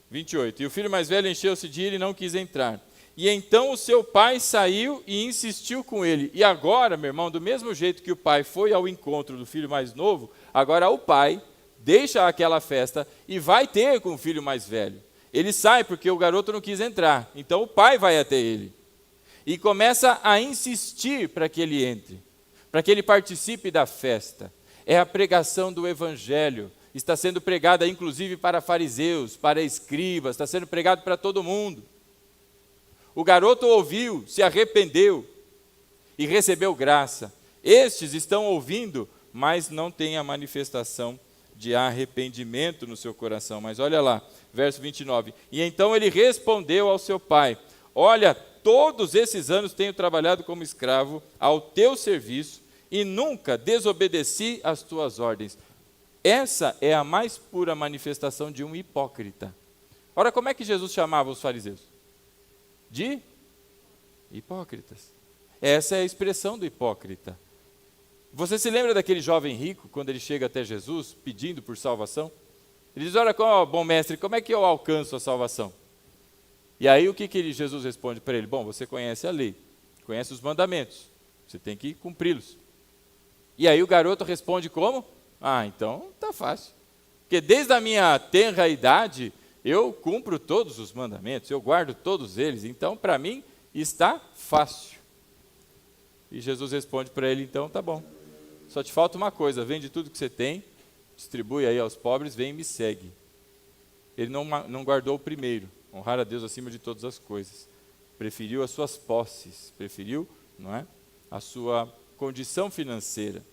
28, e o filho mais velho encheu-se de ira e não quis entrar. E então o seu pai saiu e insistiu com ele. E agora, meu irmão, do mesmo jeito que o pai foi ao encontro do filho mais novo, agora o pai deixa aquela festa e vai ter com o filho mais velho. Ele sai porque o garoto não quis entrar, então o pai vai até ele. E começa a insistir para que ele entre, para que ele participe da festa. É a pregação do evangelho, está sendo pregada inclusive para fariseus, para escribas, está sendo pregado para todo mundo. O garoto ouviu, se arrependeu e recebeu graça. Estes estão ouvindo, mas não têm a manifestação de arrependimento no seu coração. Mas olha lá, verso 29. E então ele respondeu ao seu pai, olha, todos esses anos tenho trabalhado como escravo ao teu serviço e nunca desobedeci às tuas ordens. Essa é a mais pura manifestação de um hipócrita. Ora, como é que Jesus chamava os fariseus? De hipócritas. Essa é a expressão do hipócrita. Você se lembra daquele jovem rico, quando ele chega até Jesus, pedindo por salvação? Ele diz, olha, bom mestre, como é que eu alcanço a salvação? E aí o que Jesus responde para ele? Bom, você conhece a lei, conhece os mandamentos, você tem que cumpri-los. E aí o garoto responde como? Ah, então tá fácil. Porque desde a minha tenra idade, eu cumpro todos os mandamentos, eu guardo todos eles, então para mim está fácil. E Jesus responde para ele, então tá bom. Só te falta uma coisa, vende tudo que você tem, distribui aí aos pobres, vem e me segue. Ele não guardou o primeiro, honrar a Deus acima de todas as coisas. Preferiu as suas posses, preferiu, não é, a sua condição financeira.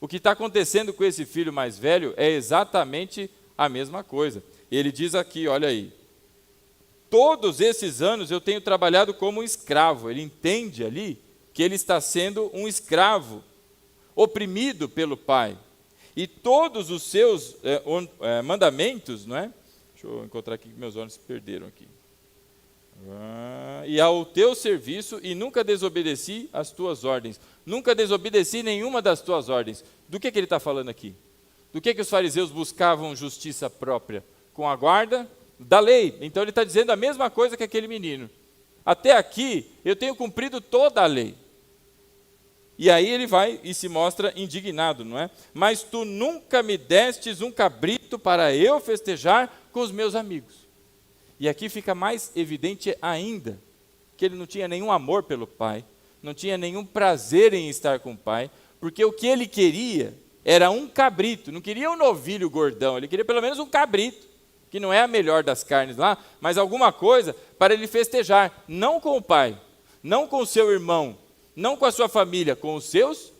O que está acontecendo com esse filho mais velho é exatamente a mesma coisa. Ele diz aqui, olha aí, todos esses anos eu tenho trabalhado como escravo. Ele entende ali que ele está sendo um escravo, oprimido pelo pai. E todos os seus mandamentos, não é? Deixa eu encontrar aqui que meus olhos se perderam aqui. E ao teu serviço, e nunca desobedeci às tuas ordens. Nunca desobedeci nenhuma das tuas ordens. Do que ele está falando aqui? Do que os fariseus buscavam justiça própria? Com a guarda da lei. Então ele está dizendo a mesma coisa que aquele menino. Até aqui, eu tenho cumprido toda a lei. E aí ele vai e se mostra indignado, não é? Mas tu nunca me destes um cabrito para eu festejar com os meus amigos. E aqui fica mais evidente ainda que ele não tinha nenhum amor pelo pai, não tinha nenhum prazer em estar com o pai, porque o que ele queria era um cabrito, não queria um novilho gordão, ele queria pelo menos um cabrito, que não é a melhor das carnes lá, mas alguma coisa para ele festejar, não com o pai, não com o seu irmão, não com a sua família, com os seus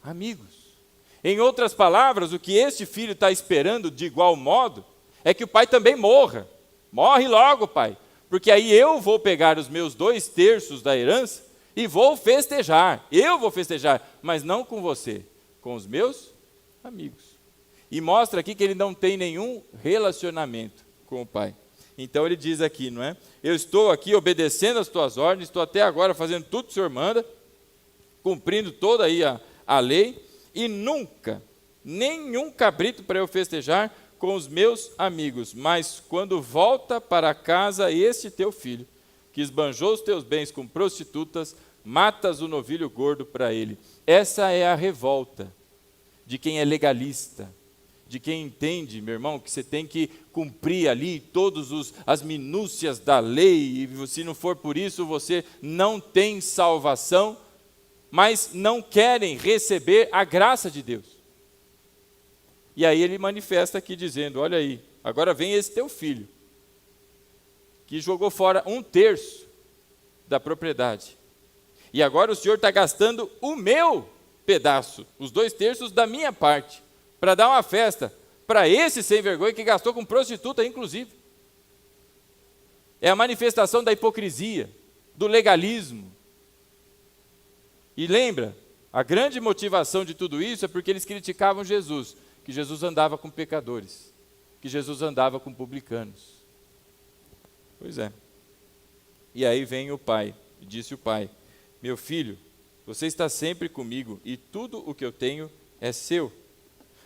amigos. Em outras palavras, o que este filho está esperando de igual modo, é que o pai também morra. Morre logo, pai, porque aí eu vou pegar os meus 2/3 da herança e vou festejar. Eu vou festejar, mas não com você, com os meus amigos. E mostra aqui que ele não tem nenhum relacionamento com o pai. Então ele diz aqui, não é? Eu estou aqui obedecendo as tuas ordens, estou até agora fazendo tudo que o Senhor manda, cumprindo toda aí a lei, e nunca, nenhum cabrito para eu festejar com os meus amigos, mas quando volta para casa este teu filho, que esbanjou os teus bens com prostitutas, matas o novilho gordo para ele. Essa é a revolta de quem é legalista, de quem entende, meu irmão, que você tem que cumprir ali todas as minúcias da lei, e se não for por isso, você não tem salvação, mas não querem receber a graça de Deus. E aí ele manifesta aqui dizendo, olha aí, agora vem esse teu filho, que jogou fora 1/3 da propriedade. E agora o Senhor está gastando o meu pedaço, os 2/3 da minha parte, para dar uma festa para esse sem vergonha que gastou com prostituta, inclusive. É a manifestação da hipocrisia, do legalismo. E lembra, a grande motivação de tudo isso é porque eles criticavam Jesus, que Jesus andava com pecadores, que Jesus andava com publicanos. Pois é. E aí vem o pai, e disse o pai, meu filho, você está sempre comigo e tudo o que eu tenho é seu.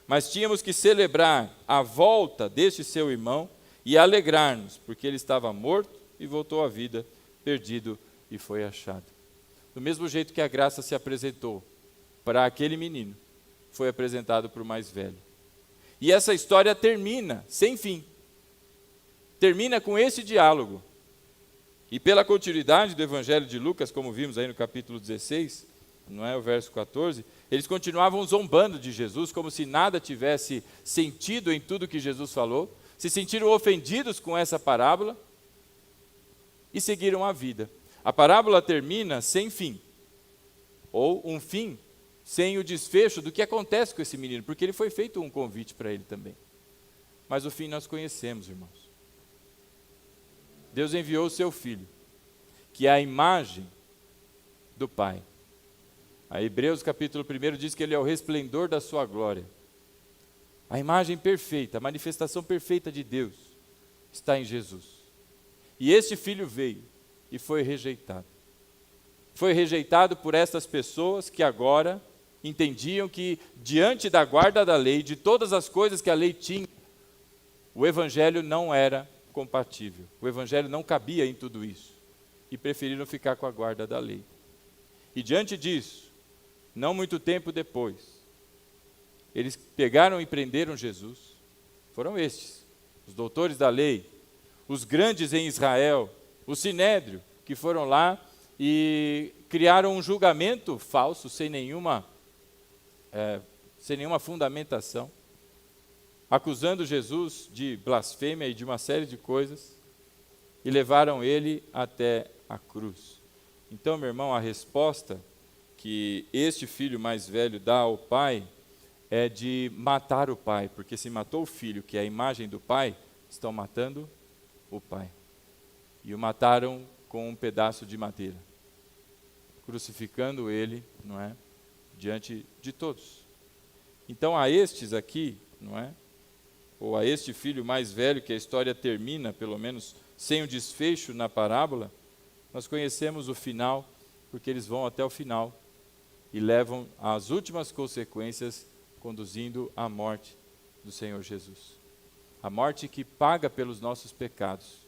Mas tínhamos que celebrar a volta deste seu irmão e alegrar-nos, porque ele estava morto e voltou à vida, perdido e foi achado. Do mesmo jeito que a graça se apresentou para aquele menino, foi apresentado para o mais velho. E essa história termina sem fim. Termina com esse diálogo. E pela continuidade do Evangelho de Lucas, como vimos aí no capítulo 16, não é, o verso 14, eles continuavam zombando de Jesus, como se nada tivesse sentido em tudo que Jesus falou, se sentiram ofendidos com essa parábola e seguiram a vida. A parábola termina sem fim, ou um fim sem o desfecho do que acontece com esse menino, porque ele foi feito um convite para ele também. Mas o fim nós conhecemos, irmãos. Deus enviou o seu Filho, que é a imagem do Pai. A Hebreus capítulo 1 diz que ele é o resplendor da sua glória. A imagem perfeita, a manifestação perfeita de Deus está em Jesus. E este Filho veio e foi rejeitado. Foi rejeitado por estas pessoas que agora entendiam que diante da guarda da lei, de todas as coisas que a lei tinha, o Evangelho não era compatível. O Evangelho não cabia em tudo isso. E preferiram ficar com a guarda da lei. E diante disso, não muito tempo depois, eles pegaram e prenderam Jesus. Foram estes, os doutores da lei, os grandes em Israel, o Sinédrio, que foram lá e criaram um julgamento falso, sem nenhuma fundamentação, acusando Jesus de blasfêmia e de uma série de coisas, e levaram ele até a cruz. Então, meu irmão, a resposta que este filho mais velho dá ao pai é de matar o pai, porque se matou o filho, que é a imagem do pai, estão matando o pai. E o mataram com um pedaço de madeira, crucificando ele, não é, diante de todos. Então a estes aqui, não é, ou a este filho mais velho, que a história termina, pelo menos sem um desfecho na parábola, nós conhecemos o final, porque eles vão até o final e levam às últimas consequências, conduzindo à morte do Senhor Jesus. A morte que paga pelos nossos pecados,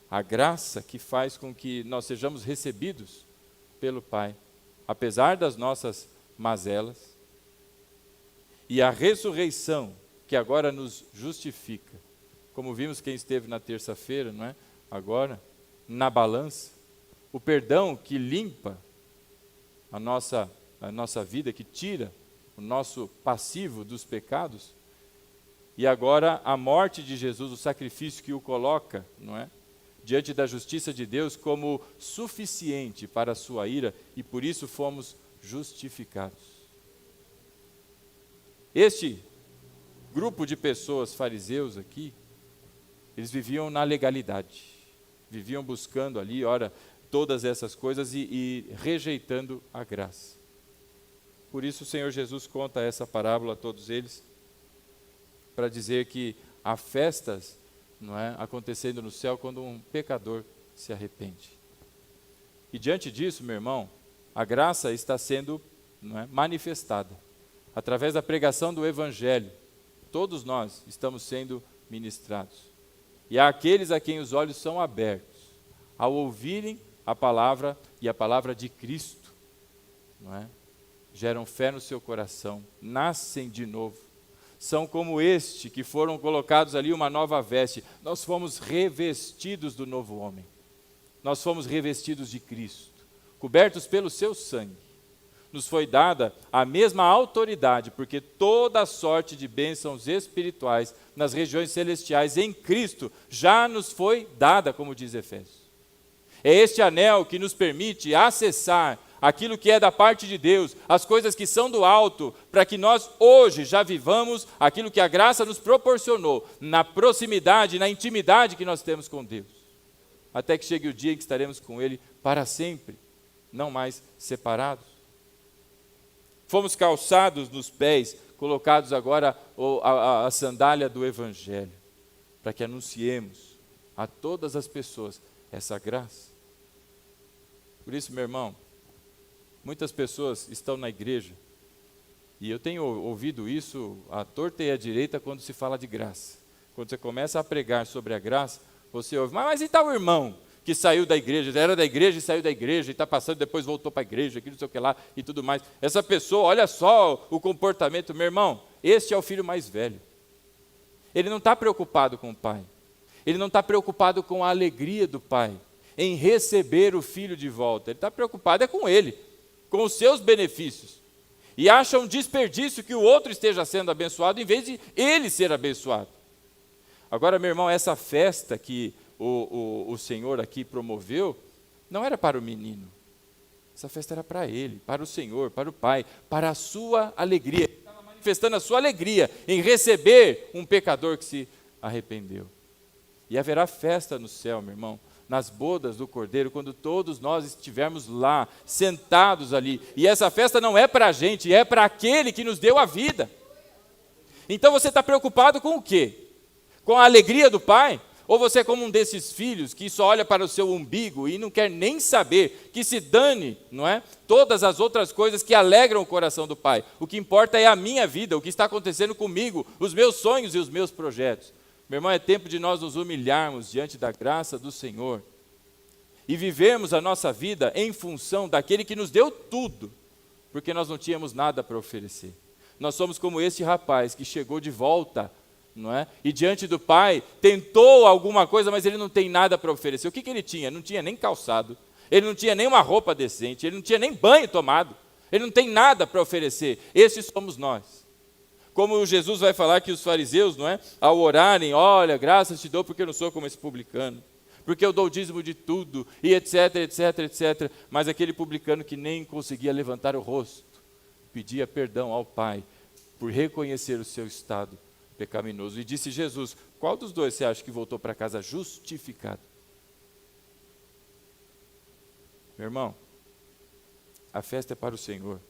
a graça que faz com que nós sejamos recebidos pelo Pai, apesar das nossas mazelas, e a ressurreição que agora nos justifica, como vimos quem esteve na terça-feira, não é? Agora, na balança, o perdão que limpa a nossa vida, que tira o nosso passivo dos pecados, e agora a morte de Jesus, o sacrifício que o coloca, não é, diante da justiça de Deus como suficiente para a sua ira, e por isso fomos justificados. Este grupo de pessoas, fariseus aqui, eles viviam na legalidade, viviam buscando ali, ora, todas essas coisas e rejeitando a graça. Por isso o Senhor Jesus conta essa parábola a todos eles, para dizer que há festas não é, acontecendo no céu quando um pecador se arrepende. E diante disso, meu irmão, a graça está sendo, não é, manifestada. Através da pregação do Evangelho, todos nós estamos sendo ministrados. E há aqueles a quem os olhos são abertos, ao ouvirem a palavra e a palavra de Cristo, não é? Geram fé no seu coração, nascem de novo. São como este que foram colocados ali uma nova veste. Nós fomos revestidos do novo homem. Nós fomos revestidos de Cristo, cobertos pelo seu sangue. Nos foi dada a mesma autoridade, porque toda sorte de bênçãos espirituais nas regiões celestiais em Cristo já nos foi dada, como diz Efésios. É este anel que nos permite acessar aquilo que é da parte de Deus, as coisas que são do alto, para que nós hoje já vivamos aquilo que a graça nos proporcionou, na proximidade, na intimidade que nós temos com Deus. Até que chegue o dia em que estaremos com Ele para sempre, não mais separados. Fomos calçados nos pés, colocados agora a sandália do Evangelho, para que anunciemos a todas as pessoas essa graça. Por isso, meu irmão, muitas pessoas estão na igreja, e eu tenho ouvido isso à torta e à direita quando se fala de graça. Quando você começa a pregar sobre a graça, você ouve, mas e tal irmão que saiu da igreja, era da igreja e saiu da igreja, e está passando, depois voltou para a igreja, aquilo não sei o que lá, e tudo mais. Essa pessoa, olha só o comportamento, meu irmão, este é o filho mais velho. Ele não está preocupado com o pai. Ele não está preocupado com a alegria do pai em receber o filho de volta. Ele está preocupado com ele, com os seus benefícios. E acha um desperdício que o outro esteja sendo abençoado em vez de ele ser abençoado. Agora, meu irmão, essa festa que o Senhor aqui promoveu, não era para o menino. Essa festa era para ele, para o Senhor, para o Pai, para a sua alegria. Ele estava manifestando a sua alegria em receber um pecador que se arrependeu. E haverá festa no céu, meu irmão, nas bodas do Cordeiro, quando todos nós estivermos lá, sentados ali. E essa festa não é para a gente, é para aquele que nos deu a vida. Então você está preocupado com o quê? Com a alegria do Pai? Ou você é como um desses filhos que só olha para o seu umbigo e não quer nem saber, que se dane, não é? Todas as outras coisas que alegram o coração do Pai. O que importa é a minha vida, o que está acontecendo comigo, os meus sonhos e os meus projetos. Meu irmão, é tempo de nós nos humilharmos diante da graça do Senhor e vivermos a nossa vida em função daquele que nos deu tudo, porque nós não tínhamos nada para oferecer. Nós somos como esse rapaz que chegou de volta, não é? E diante do pai, tentou alguma coisa, mas ele não tem nada para oferecer. O que ele tinha? Não tinha nem calçado, ele não tinha nem uma roupa decente, ele não tinha nem banho tomado, ele não tem nada para oferecer. Esses somos nós. Como Jesus vai falar que os fariseus, não é? Ao orarem, olha, graças te dou porque eu não sou como esse publicano, porque eu dou o dízimo de tudo, e etc, etc, etc. Mas aquele publicano que nem conseguia levantar o rosto, pedia perdão ao Pai, por reconhecer o seu estado pecaminoso. E disse Jesus, qual dos dois você acha que voltou para casa justificado? Meu irmão, a festa é para o Senhor,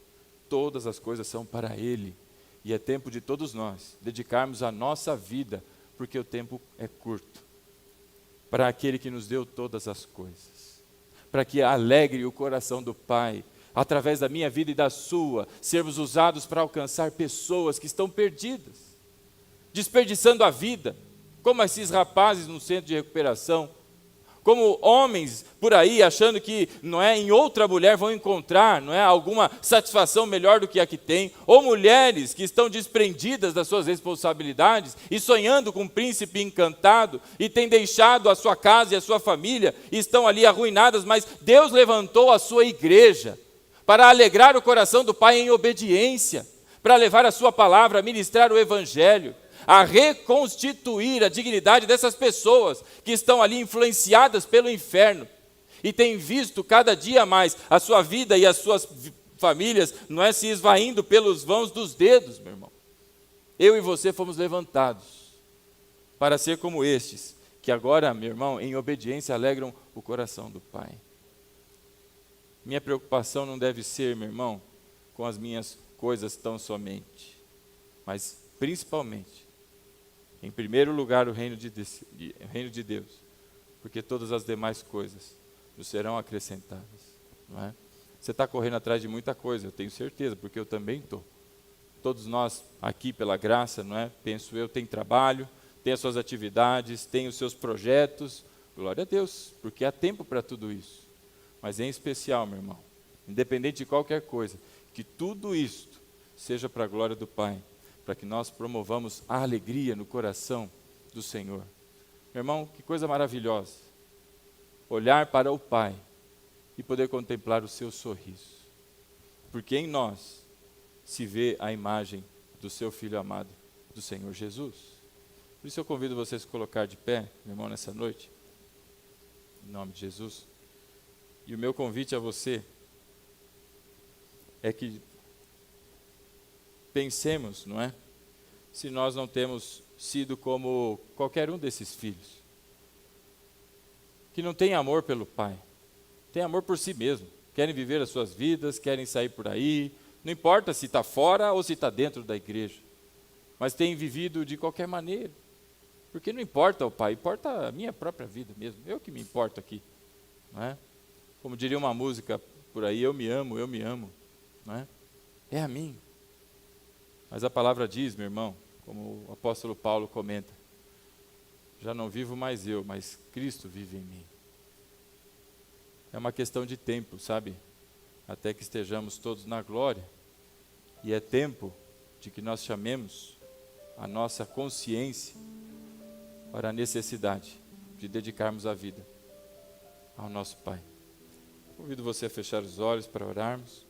todas as coisas são para Ele, e é tempo de todos nós dedicarmos a nossa vida, porque o tempo é curto, para aquele que nos deu todas as coisas, para que alegre o coração do Pai, através da minha vida e da sua, sermos usados para alcançar pessoas que estão perdidas, desperdiçando a vida, como esses rapazes no centro de recuperação, como homens por aí achando que, não é, em outra mulher vão encontrar, não é, alguma satisfação melhor do que a que tem, ou mulheres que estão desprendidas das suas responsabilidades e sonhando com um príncipe encantado e têm deixado a sua casa e a sua família e estão ali arruinadas, mas Deus levantou a sua igreja para alegrar o coração do Pai em obediência, para levar a sua palavra, ministrar o Evangelho, a reconstituir a dignidade dessas pessoas que estão ali influenciadas pelo inferno e têm visto cada dia mais a sua vida e as suas famílias, não é, se esvaindo pelos vãos dos dedos, meu irmão. Eu e você fomos levantados para ser como estes, que agora, meu irmão, em obediência alegram o coração do Pai. Minha preocupação não deve ser, meu irmão, com as minhas coisas tão somente, mas principalmente em primeiro lugar o reino de Deus, porque todas as demais coisas nos serão acrescentadas. Não é? Você está correndo atrás de muita coisa, eu tenho certeza, porque eu também estou. Todos nós aqui, pela graça, não é? Penso eu, tem trabalho, tem as suas atividades, tem os seus projetos. Glória a Deus, porque há tempo para tudo isso. Mas em especial, meu irmão, independente de qualquer coisa, que tudo isto seja para a glória do Pai, para que nós promovamos a alegria no coração do Senhor. Meu irmão, que coisa maravilhosa, olhar para o Pai e poder contemplar o seu sorriso, porque em nós se vê a imagem do seu Filho amado, do Senhor Jesus. Por isso eu convido você a se colocar de pé, meu irmão, nessa noite, em nome de Jesus. E o meu convite a você é que pensemos, não é? Se nós não temos sido como qualquer um desses filhos, que não tem amor pelo Pai, tem amor por si mesmo, querem viver as suas vidas, querem sair por aí, não importa se está fora ou se está dentro da igreja, mas tem vivido de qualquer maneira, porque não importa o Pai, importa a minha própria vida mesmo, eu que me importo aqui, não é? Como diria uma música por aí, eu me amo, não é? É a mim. Mas a palavra diz, meu irmão, como o apóstolo Paulo comenta, já não vivo mais eu, mas Cristo vive em mim. É uma questão de tempo, sabe? Até que estejamos todos na glória. E é tempo de que nós chamemos a nossa consciência para a necessidade de dedicarmos a vida ao nosso Pai. Convido você a fechar os olhos para orarmos.